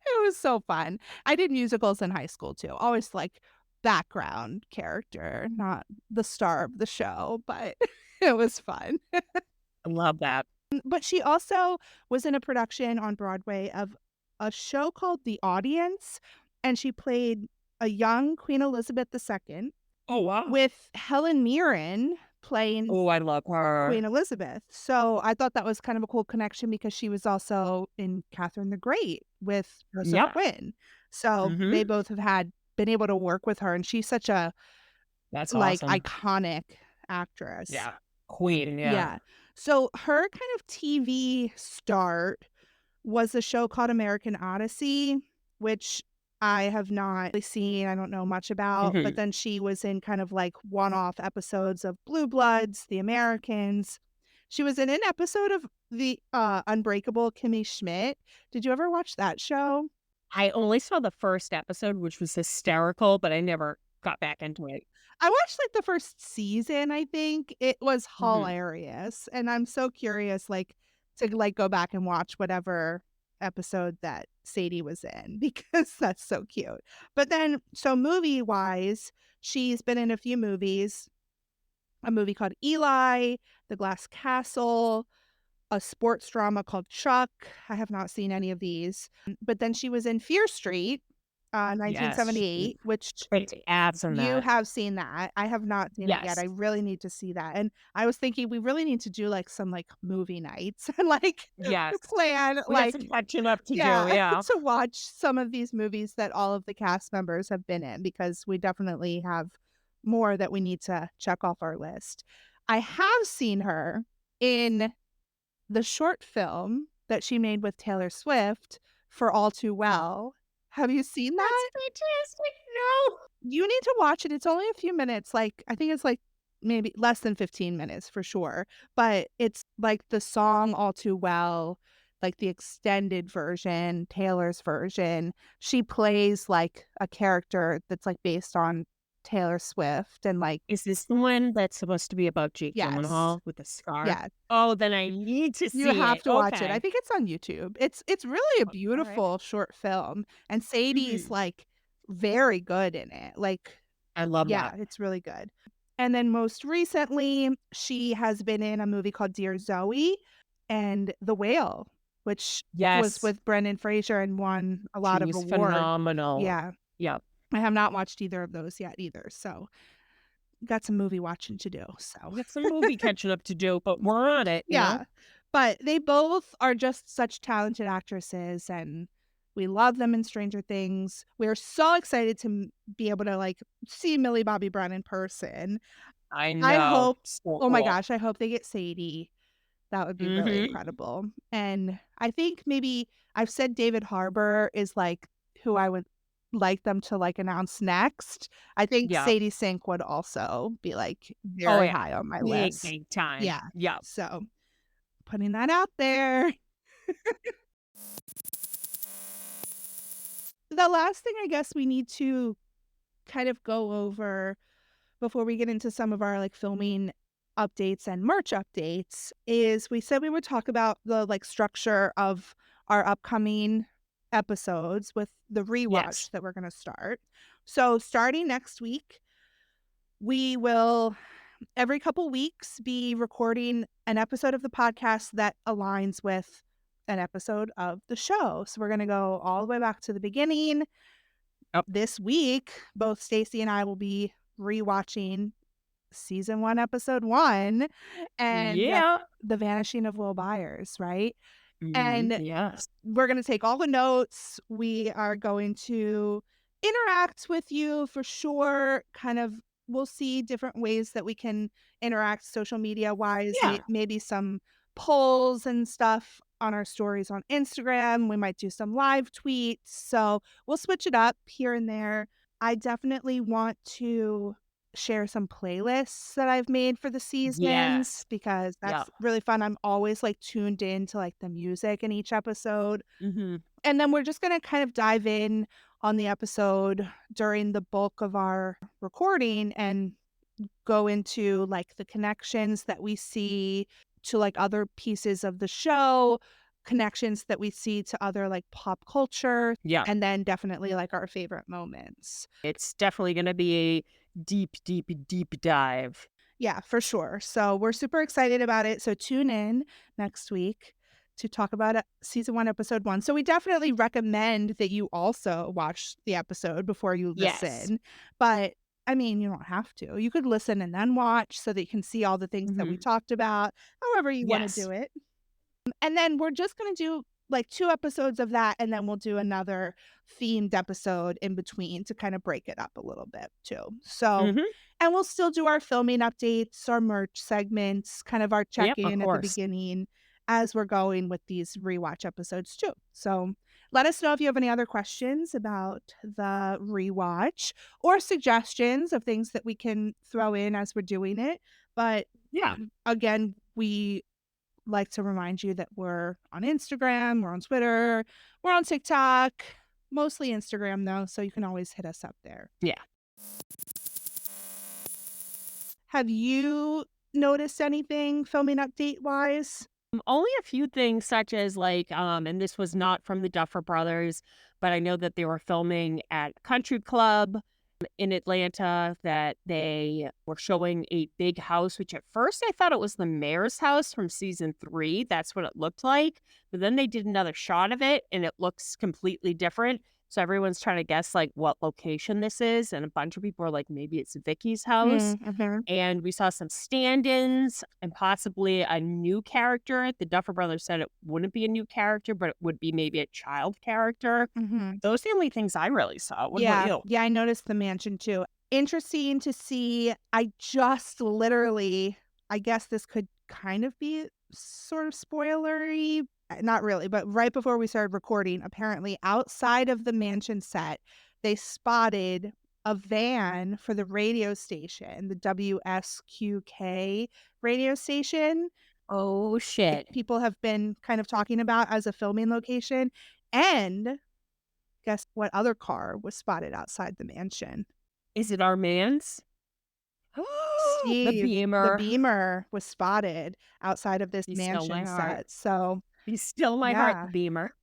It was so fun. I did musicals in high school too. Always like background character, not the star of the show, but it was fun.
I love that.
But she also was in a production on Broadway of a show called The Audience, and she played a young Queen Elizabeth II.
Oh, wow.
With Helen Mirren playing
I love her.
Queen Elizabeth. So I thought that was kind of a cool connection because she was also in Catherine the Great with Rosa Quinn. So they both have been able to work with her, and she's such a
awesome.
iconic actress.
Yeah. Queen,
Yeah. So her kind of TV start was a show called American Odyssey, which I have not really seen. I don't know much about, but then she was in kind of like one-off episodes of Blue Bloods, The Americans. She was in an episode of the Unbreakable Kimmy Schmidt. Did you ever watch that show?
I only saw the first episode, which was hysterical, but I never got back into it.
I watched like the first season, I think. It was hilarious. And I'm so curious like to like go back and watch whatever episode that Sadie was in because that's so cute. But then so movie wise, she's been in a few movies. A movie called Eli, The Glass Castle, a sports drama called Chuck. I have not seen any of these. But then she was in Fear Street, 1978, which you have seen that. I have not seen it yet. I really need to see that. And I was thinking we really need to do like some like movie nights and like plan
we
like
some catching up to do. Yeah.
To watch some of these movies that all of the cast members have been in because we definitely have more that we need to check off our list. I have seen her in the short film that she made with Taylor Swift for All Too Well. Have you seen that?
That's fantastic. No.
You need to watch it. It's only a few minutes. Like, I think it's like maybe less than 15 minutes for sure. But it's like the song All Too Well, like the extended version, Taylor's version. She plays like a character that's like based on Taylor Swift and like.
Is this the one that's supposed to be about Jake Gyllenhaal with the scar?
Yeah.
Oh, then I need to see it.
You have to watch it. I think it's on YouTube. It's really a beautiful short film, and Sadie's like very good in it. Like
I love that.
Yeah, it's really good. And then most recently, she has been in a movie called Dear Zoe and The Whale, which was
Yes.
with Brendan Fraser and won a lot of
She's
awards.
phenomenal.
Yeah.
Yep.
I have not watched either of those yet either. So got some movie watching to do. So
We got some movie catching up to do, but we're on it, you know?
yeah. But they both are just such talented actresses and we love them in Stranger Things. We're so excited to be able to like see Millie Bobby Brown in person.
I
I
know.
hope,
So
oh my
cool.
gosh, I hope they get Sadie. That would be really
Mhm.
incredible. And I think maybe I've said David Harbour is like who I would like them to like announce next. I think
Yep.
Sadie Sink would also be like
Oh,
very
yeah.
high on my
Big,
list.
big time.
Yeah.
Yep.
So putting that out there. The last thing I guess we need to kind of go over before we get into some of our like filming updates and merch updates is we said we would talk about the like structure of our upcoming episodes with the
Yes.
rewatch that we're going to start. So starting next week, we will every couple weeks be recording an episode of the podcast that aligns with an episode of the show. So we're going to go all the way back to the beginning.
Yep.
This week, both Stacy and I will be rewatching season 1, episode 1, and
Yeah.
The Vanishing of Will Byers, right?
Mhm.
And
Yes.
we're gonna take all the notes. We are going to interact with you for sure. Kind of we'll see different ways that we can interact social media wise,
Yeah.
maybe some polls and stuff on our stories on Instagram. We might do some live tweets. So we'll switch it up here and there. I definitely want to share some playlists that I've made for the seasons
Yes.
because
Yep.
that's really fun. I'm always like tuned in to like the music in each episode.
Mhm.
And then we're just going to kind of dive in on the episode during the bulk of our recording and go into like the connections that we see to like other pieces of the show, connections that we see to other like pop culture,
Yeah.
and then definitely like our favorite moments.
It's definitely gonna be a deep, deep, deep dive.
Yeah, for sure. So we're super excited about it. So tune in next week to talk about season 1, episode 1. So we definitely recommend that you also watch the episode before you
Yes.
listen. But I mean, you don't have to. You could listen and then watch so that you can see all the things that we
Mhm.
talked about, however you want to
Yes.
do it. And then we're just going to do like 2 episodes of that, and then we'll do another themed episode in between to kind of break it up a little bit too. So,
Mhm.
and we'll still do our filming updates, our merch segments, kind of our
Yep, of
check-in at the
course.
beginning as we're going with these rewatch episodes too. So, let us know if you have any other questions about the rewatch or suggestions of things that we can throw in as we're doing it. But
Yeah.
again, we like to remind you that we're on Instagram, we're on Twitter, we're on TikTok, mostly Instagram though, so you can always hit us up there.
Yeah.
Have you noticed anything filming update wise?
Only a few things such as like, and this was not from the Duffer Brothers, but I know that they were filming at Country Club in Atlanta, that they were showing a big house, which at first I thought it was the mayor's house from season 3. That's what it looked like. But then they did another shot of it and it looks completely different. So everyone's trying to guess like what location this is. And a bunch of people are like, maybe it's Vicky's house.
Mm-hmm.
And we saw some stand-ins and possibly a new character. The Duffer Brothers said it wouldn't be a new character, but it would be maybe a child character.
Mm-hmm.
Those are the only things I really saw. What about
Yeah,
you?
yeah, I noticed the mansion too. Interesting to see. I just literally, I guess this could kind of be sort of spoilery. Not really, but right before we started recording, apparently outside of the mansion set, they spotted a van for the radio station, the WSQK radio station.
Oh, shit.
People have been kind of talking about as a filming location. And guess what other car was spotted outside the mansion?
Is it our man's? The
Steve, the
Beamer.
Beamer was spotted outside of this
He's still my
mansion
heart.
set. So,
He's still my heart, the
yeah.
Beamer.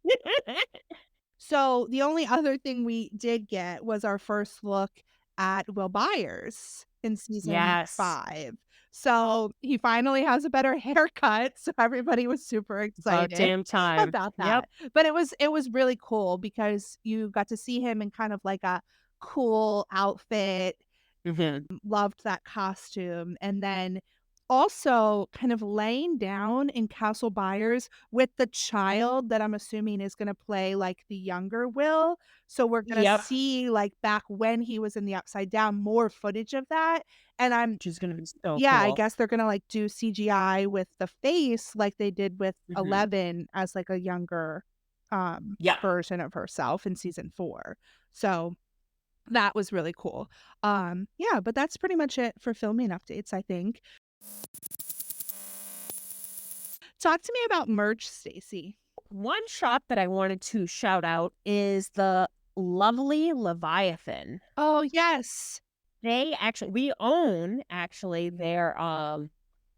So, the only other thing we did get was our first look at Will Byers in season
Yes.
5. So he finally has a better haircut. So everybody was super
About
excited
damn time.
about
Yep.
that. But it was really cool because you got to see him in kind of like a cool outfit.
Mhm.
Loved that costume. And then also kind of laying down in Castle Byers with the child that I'm assuming is gonna play, like, the younger Will. So we're gonna
Yep.
see, like, back when he was in the Upside Down, more footage of that. And I'm
Which is gonna be so
yeah, I
cool.
guess they're gonna, like, do CGI with the face like they did with
Mhm.
Eleven as, like, a younger,
Yep.
version of herself in season 4. So that was really cool. Yeah, but that's pretty much it for filming updates, I think. Talk to me about merch, Stacy.
One shop that I wanted to shout out is the Lovely Leviathan.
Oh, yes.
We own actually their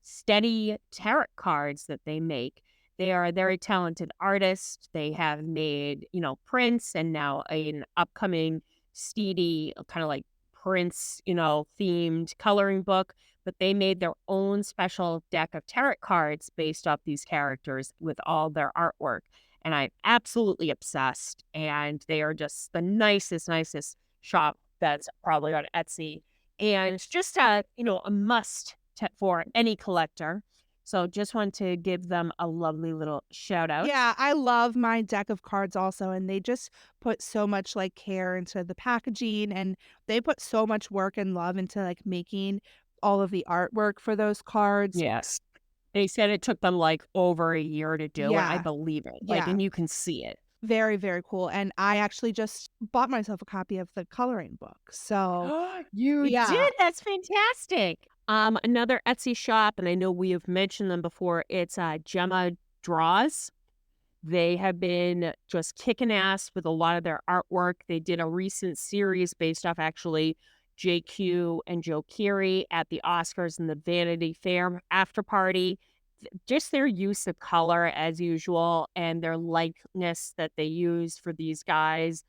steady tarot cards that they make. They are a very talented artist. They have made, prints and now an upcoming steady kind of like Prince, themed coloring book. But they made their own special deck of tarot cards based off these characters with all their artwork. And I'm absolutely obsessed. And they are just the nicest shop that's probably on Etsy. And it's just a must for any collector. So just want to give them a lovely little shout out.
Yeah, I love my deck of cards also, and they just put so much, like, care into the packaging, and they put so much work and love into, like, making all of the artwork for those cards.
Yes. They said it took them like over a year to do, and I
Yeah,
believe it. Like,
yeah.
and you can see it.
Very, very cool, and I actually just bought myself a copy of the coloring book, so
You
yeah.
did? That's fantastic. Another Etsy shop, and I know we have mentioned them before. It's Gemma Draws. They have been just kicking ass with a lot of their artwork. They did a recent series based off actually JQ and Joe Keery at the Oscars and the Vanity Fair after party. Just their use of color as usual and their likeness that they use for these guys.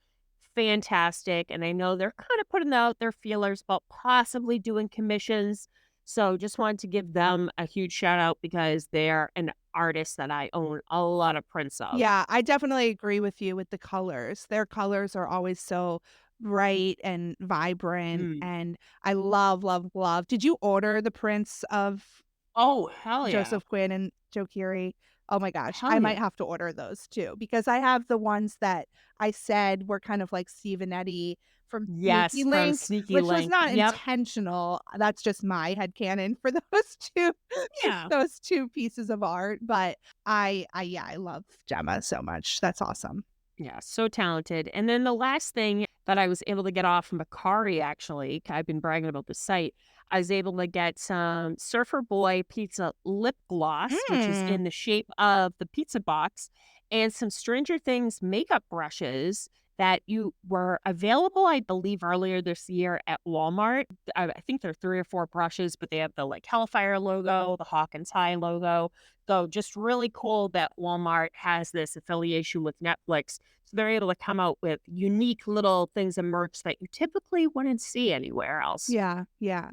Fantastic. And I know they're kind of putting out their feelers about possibly doing commissions. So just wanted to give them a huge shout out because they're an artist that I own a lot of prints of.
Yeah, I definitely agree with you with the colors. Their colors are always so bright and vibrant,
Mm.
and I love, love, love. Did you order the prints of
Oh, hell yeah.
Joseph Quinn and Joe Keery? Oh my gosh,
Hell
I
yeah.
might have to order those too because I have the ones that I said were kind of like Stevenetti from Sneaky
Yes, from
Link,
Sneaky
which was
Link.
not
Yep.
intentional. That's just my headcanon for those 2
Yeah.
those 2 pieces of art, but yeah, I love Gemma so much. That's awesome.
Yeah, so talented. And then the last thing that I was able to get off Macari, actually, I've been bragging about the site. I was able to get some Surfer Boy pizza lip gloss, which is
Mm.
in the shape of the pizza box, and some Stranger Things makeup brushes that you were available, I believe, earlier this year at Walmart. I think there are 3 or 4 brushes, but they have the like Hellfire logo, the Hawkins High logo. So just really cool that Walmart has this affiliation with Netflix. So they're able to come out with unique little things and merch that you typically wouldn't see anywhere else.
Yeah, yeah.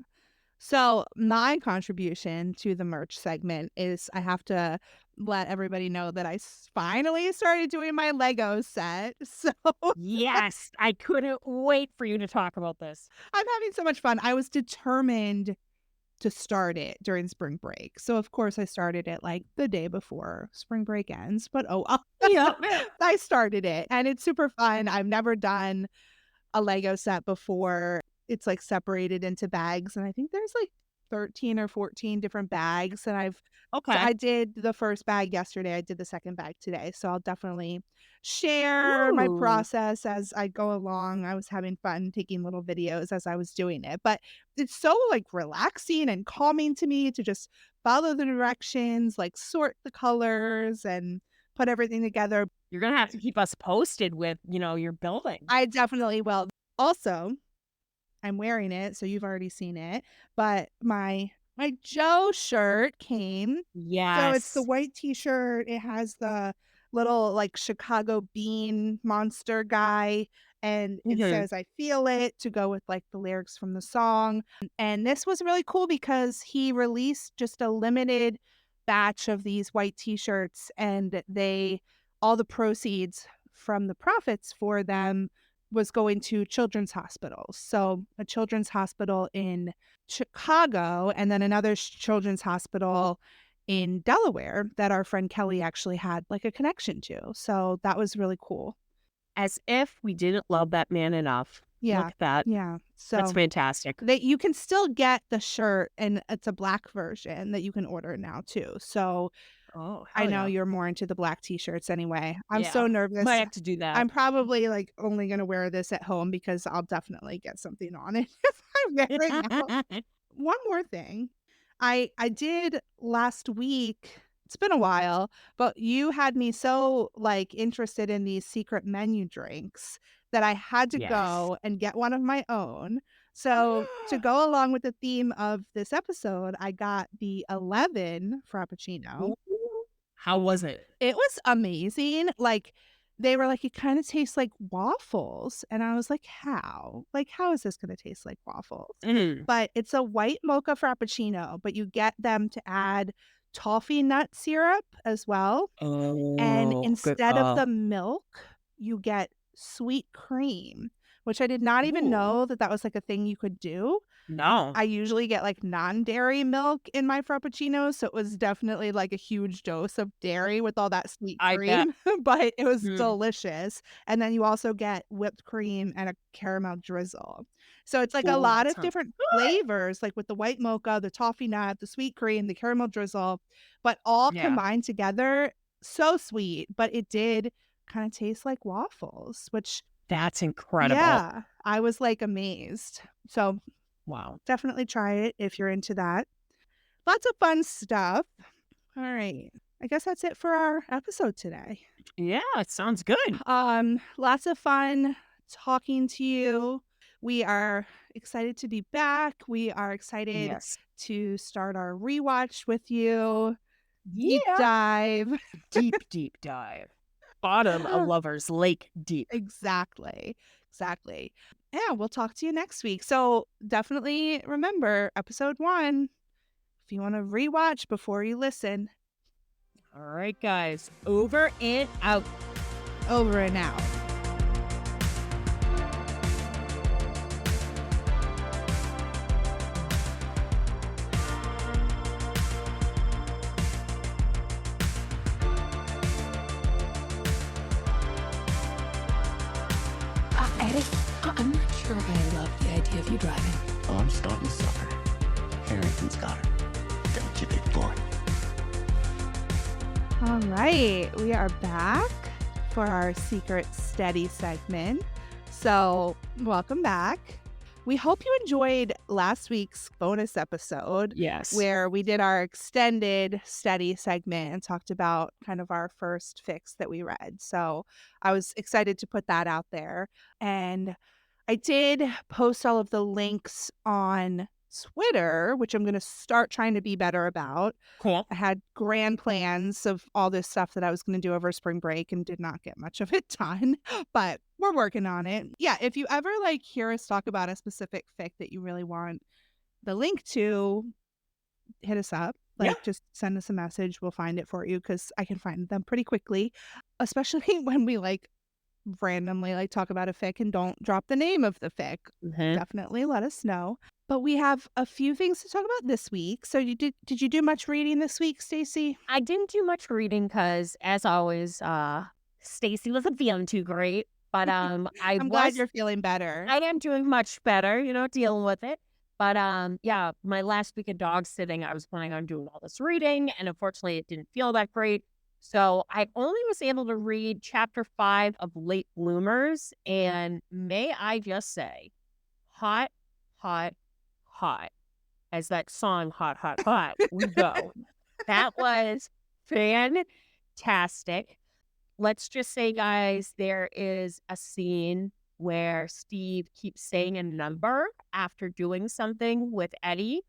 So, my contribution to the merch segment is I have to let everybody know that finally started doing my Lego set. So,
Yes, I couldn't wait for you to talk about this.
I'm having so much fun. I was determined to start it during spring break. So, of course, I started it like the day before spring break ends, but oh, well.
Yep.
I started it and it's super fun. I've never done a Lego set before. It's, like, separated into bags, and I think there's, like, 13 or 14 different bags, and
Okay.
I did the first bag yesterday, I did the second bag today, so I'll definitely share my
Ooh.
process as I go along. I was having fun taking little videos as I was doing it, but it's so, like, relaxing and calming to me to just follow the directions, like, sort the colors and put everything together.
You're gonna have to keep us posted with, your building.
I definitely will. Also, I'm wearing it, so you've already seen it, but my Joe shirt came. So it's the
Yes.
white T-shirt, it has the little, like, Chicago bean monster guy, and it says I feel it to go with like the lyrics from the song. And this was really cool because he released just a limited batch of these white t-shirts, and all the proceeds from the profits for them was going to children's hospitals. So a children's hospital in Chicago and then another children's hospital in Delaware that our friend Kelly actually had like a connection to. So that was really cool.
As if we didn't love that man enough.
Yeah.
Look at that.
Yeah. So
that's fantastic.
You can still get the shirt, and it's a black version that you can order now too. So I know you're more into the black t-shirts anyway. I'm so nervous.
Might have to do that.
I'm probably like only going to wear this at home because I'll definitely get something on it if I wear it out. One more thing. I did last week. It's been a while, but you had me so like interested in these secret menu drinks that I had to go and get one of my own. So to go along with the theme of this episode, I got the 11 Frappuccino.
How was it?
It was amazing. Like, they were like, it kind of tastes like waffles. And I was like, how? Like, how is this going to taste like waffles? But it's a white mocha Frappuccino, but you get them to add toffee nut syrup as well. And instead of the milk, you get sweet cream, which I did not even know that was like a thing you could do.
No.
I usually get like non-dairy milk in my Frappuccinos, so it was definitely like a huge dose of dairy with all that sweet cream, but it was delicious. And then you also get whipped cream and a caramel drizzle. So it's like a lot of different flavors, like with the white mocha, the toffee nut, the sweet cream, the caramel drizzle, but all combined together. So sweet, but it did kind of taste like waffles, which
that's incredible.
Yeah, I was like amazed. So
wow,
definitely try it if you're into that. Lots of fun stuff. All right, I guess that's it for our episode today.
Yeah, it sounds good.
Lots of fun talking to you. We are excited to be back. We are excited to start our rewatch with you. Deep dive.
Deep dive. Bottom of Lover's Lake deep.
Exactly. Yeah, we'll talk to you next week. So definitely remember episode 1 if you want to rewatch before you listen.
All right, guys. Over and out.
Over and out.
Eddie, I'm not sure I love the idea of you driving.
Oh, I'm starting to suffer. Harrington's got her. Don't you, big boy?
All right, we are back for our Secret Steady segment. So, welcome back. We hope you enjoyed last week's bonus episode.
Yes.
Where we did our extended Steady segment and talked about kind of our first fix that we read. So I was excited to put that out there. And I did post all of the links on Twitter, which I'm going to start trying to be better about.
Cool.
I had grand plans of all this stuff that I was going to do over spring break and did not get much of it done, but we're working on it. Yeah, if you ever like hear us talk about a specific fic that you really want the link to, hit us up. Like, just send us a message. We'll find it for you because I can find them pretty quickly, especially when we like randomly like talk about a fic and don't drop the name of the fic. Definitely let us know. But we have a few things to talk about this week. So did you do much reading this week, Stacy?
I didn't do much reading because, as always, Stacy wasn't feeling too great. But I'm
glad you're feeling better.
I am doing much better, dealing with it. But yeah, my last week of dog sitting, I was planning on doing all this reading, and unfortunately, it didn't feel that great. So I only was able to read chapter 5 of Late Bloomers, and may I just say, hot, hot, hot. As that song, Hot, Hot, Hot, we go. That was fantastic. Let's just say, guys, there is a scene where Steve keeps saying a number after doing something with Eddie,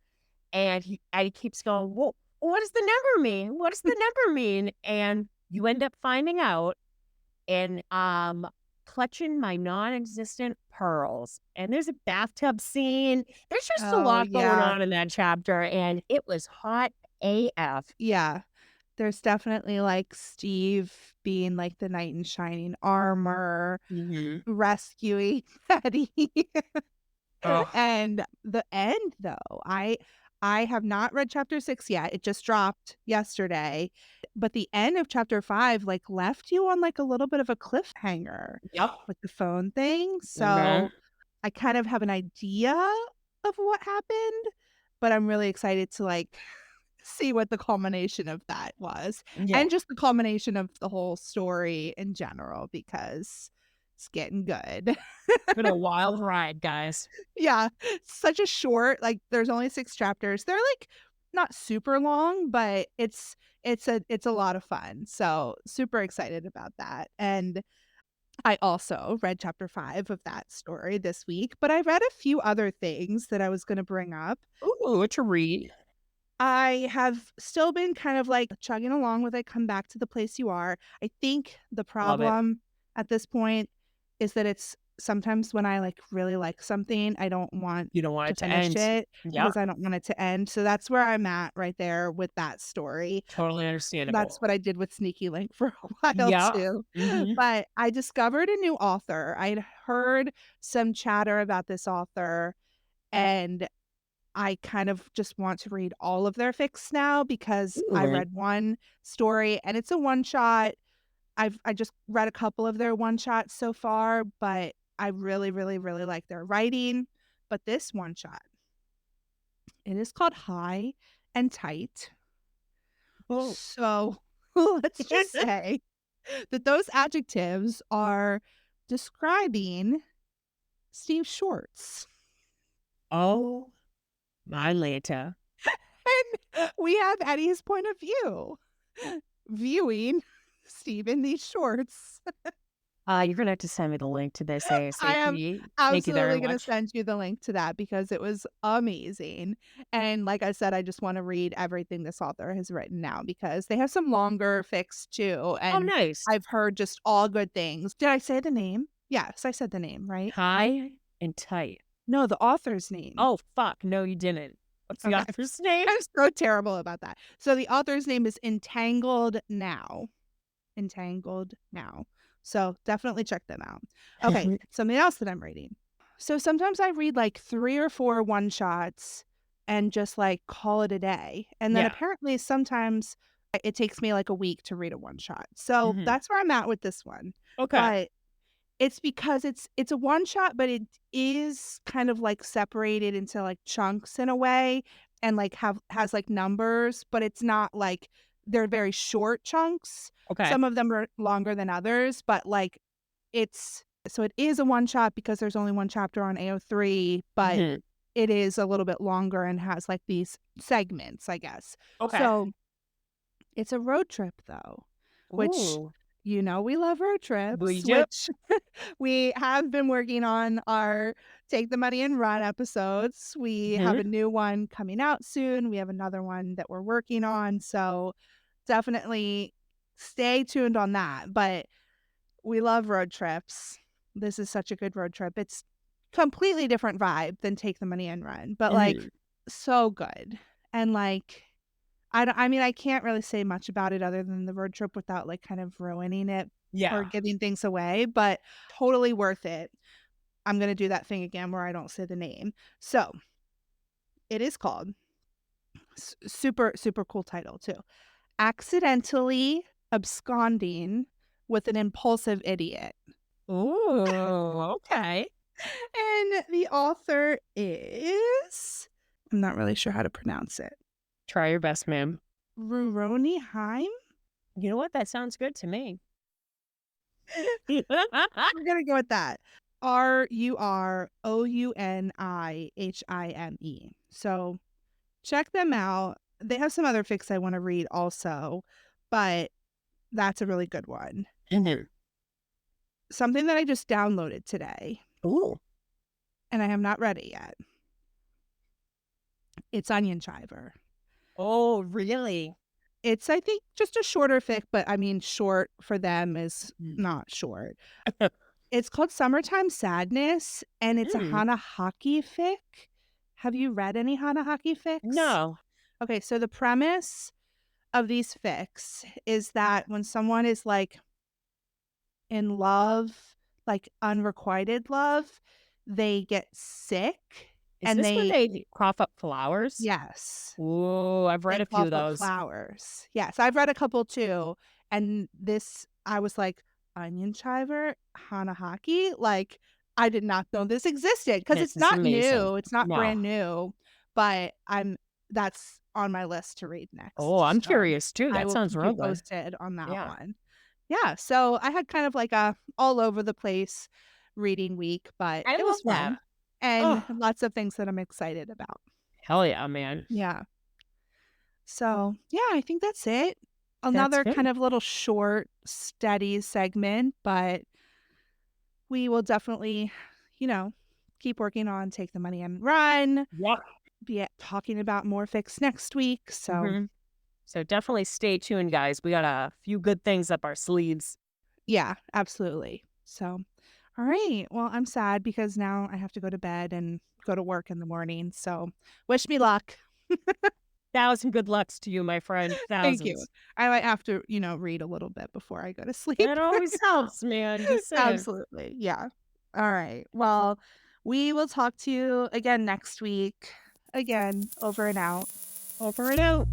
and Eddie keeps going, whoa, what does the number mean? What does the number mean? And you end up finding out in clutching my non-existent pearls. And there's a bathtub scene. There's just a
Oh,
lot going
yeah.
on in that chapter, and it was hot AF.
Yeah. There's definitely, like, Steve being, like, the knight in shining armor, rescuing Sadie.
Oh,
And the end, though, I have not read chapter 6 yet. It just dropped yesterday. But the end of chapter 5, like, left you on, like, a little bit of a cliffhanger
yep.
with the phone thing.
Mhm.
So I kind of have an idea of what happened, but I'm really excited to, like, see what the culmination of that was,
Yeah.
and just the culmination of the whole story in general because it's getting good.
It's been a wild ride, guys.
Yeah, such a short, like, there's only 6 chapters. They're, like, not super long, but it's a lot of fun, so super excited about that, and I also read chapter 5 of that story this week, but I read a few other things that I was gonna bring up.
Ooh, what to read?
I have still been kind of, like, chugging along with it, Come Back to the Place You Are. I think the
Love it.
problem at this point is that it's sometimes when I, like, really like something, I don't want
You don't want
to
it to
finish
end.
it
Yep.
because I don't want it to end, so that's where I'm at right there with that story.
Totally
That's
understandable.
what I did with Sneaky Link for a while
Yeah.
too.
Mhm.
But I discovered a new author. I'd heard some chatter about this author, and I kind of just want to read all of their fics now because I
Ooh.
read one story and it's a one shot. I just read a couple of their one shots so far, but I really, really, really like their writing. But this one shot, it is called High and Tight.
Oh.
So let's just say that those adjectives are describing Steve Shorts.
Oh, my Lanta.
And we have Eddie's point of view viewing Steve in these shorts.
You're gonna have to send me the link to this
I am
ASAP. Thank you very
absolutely going to
much.
send you the link to that because it was amazing. And like I said, I just want to read everything this author has written now because they have some longer fics too.
Oh,
And
nice.
I've heard just all good things. Did I say the name? Yes, I said the name, right?
High and tight.
No, the author's name.
Oh, fuck. No, you didn't. What's the
Okay.
author's name?
I'm so terrible about that. So the author's name is Entangled Now. Entangled Now. So definitely check them out. Okay, something else that I'm reading. So sometimes I read like 3 or 4 one shots and just like call it a day. And then
Yeah.
apparently sometimes it takes me like a week to read a one shot. So
Mhm.
that's where I'm at with this one.
Okay.
But it's because it's a one shot, but it is kind of like separated into like chunks in a way and like has like numbers, but it's not like they're very short chunks.
Okay.
Some of them are longer than others, but like it is a one shot because there's only one chapter on AO3, but
Mhm.
it is a little bit longer and has like these segments, I guess.
Okay.
So it's a road trip though, which
Ooh.
we love road
We
trips,
do.
which we have been working on our Take the Money and Run episodes. We have
Mhm.
a new one coming out soon. We have another one that we're working on. So definitely stay tuned on that. But we love road trips. This is such a good road trip. It's completely different vibe than Take the Money and Run, but like
Mhm.
so good. And like I mean, I can't really say much about it other than the road trip without, like, kind of ruining it or
Yeah.
giving things away, but totally worth it. I'm gonna do that thing again where I don't say the name. So, it is called super, super cool title too, Accidentally Absconding with an Impulsive Idiot.
Ooh, okay.
And the author is I'm not really sure how to pronounce it.
Try your best, ma'am.
Ruroni Heim?
You know what? That sounds good to me.
We're gonna go with that. Rurounihime. So check them out. They have some other fics I want to read also, but that's a really good one.
Mhm.
Something that I just downloaded today,
Ooh.
and I have not read it yet. It's Onion Chiver.
Oh, really?
It's, I think, just a shorter fic, but I mean, short for them is not short. It's called Summertime Sadness, and it's a
Mm.
Hanahaki fic. Have you read any Hanahaki fics?
No.
Okay, so the premise of these fics is that when someone is, like, in love, like, unrequited love, they get sick,
Is
and
this when
they
they cough up flowers?
yes.
Ooh, I've read
They
a few
cough
of
up
those.
flowers. Yes, I've read a couple too, and this I was like, "Onion chiver? Hanahaki?" Like, I did not know this existed because
This
it's
is
not
amazing.
new, it's not
No.
brand new, but that's on my list to read
Oh,
next,
I'm
so
curious too.
I
That
will
sounds
keep you
real good.
posted on that
Yeah.
one. Yeah, so I had kind of like a all over the place reading week, but
I
it
love
was
that.
fun, and
Oh,
lots of things that I'm excited about.
hell yeah, man.
Yeah. So, yeah, I think that's it.
That's
Another kind
good.
of little short, steady segment, but we will definitely, you know, keep working on Take the Money and Run,
Yep.
be talking about more fix next week. So,
Hmm. So definitely stay tuned, guys. We got a few good things up our sleeves.
yeah, absolutely. So, all right. Well, I'm sad because now I have to go to bed and go to work in the morning. So, wish me luck.
Thousand good lucks to you, my friend.
Thank you.
Thousands.
I might have to, read a little bit before I go to sleep.
That always helps, man. Just saying.
Absolutely. Yeah. All right. Well, we will talk to you again next week. Again, over and out.
Over and out.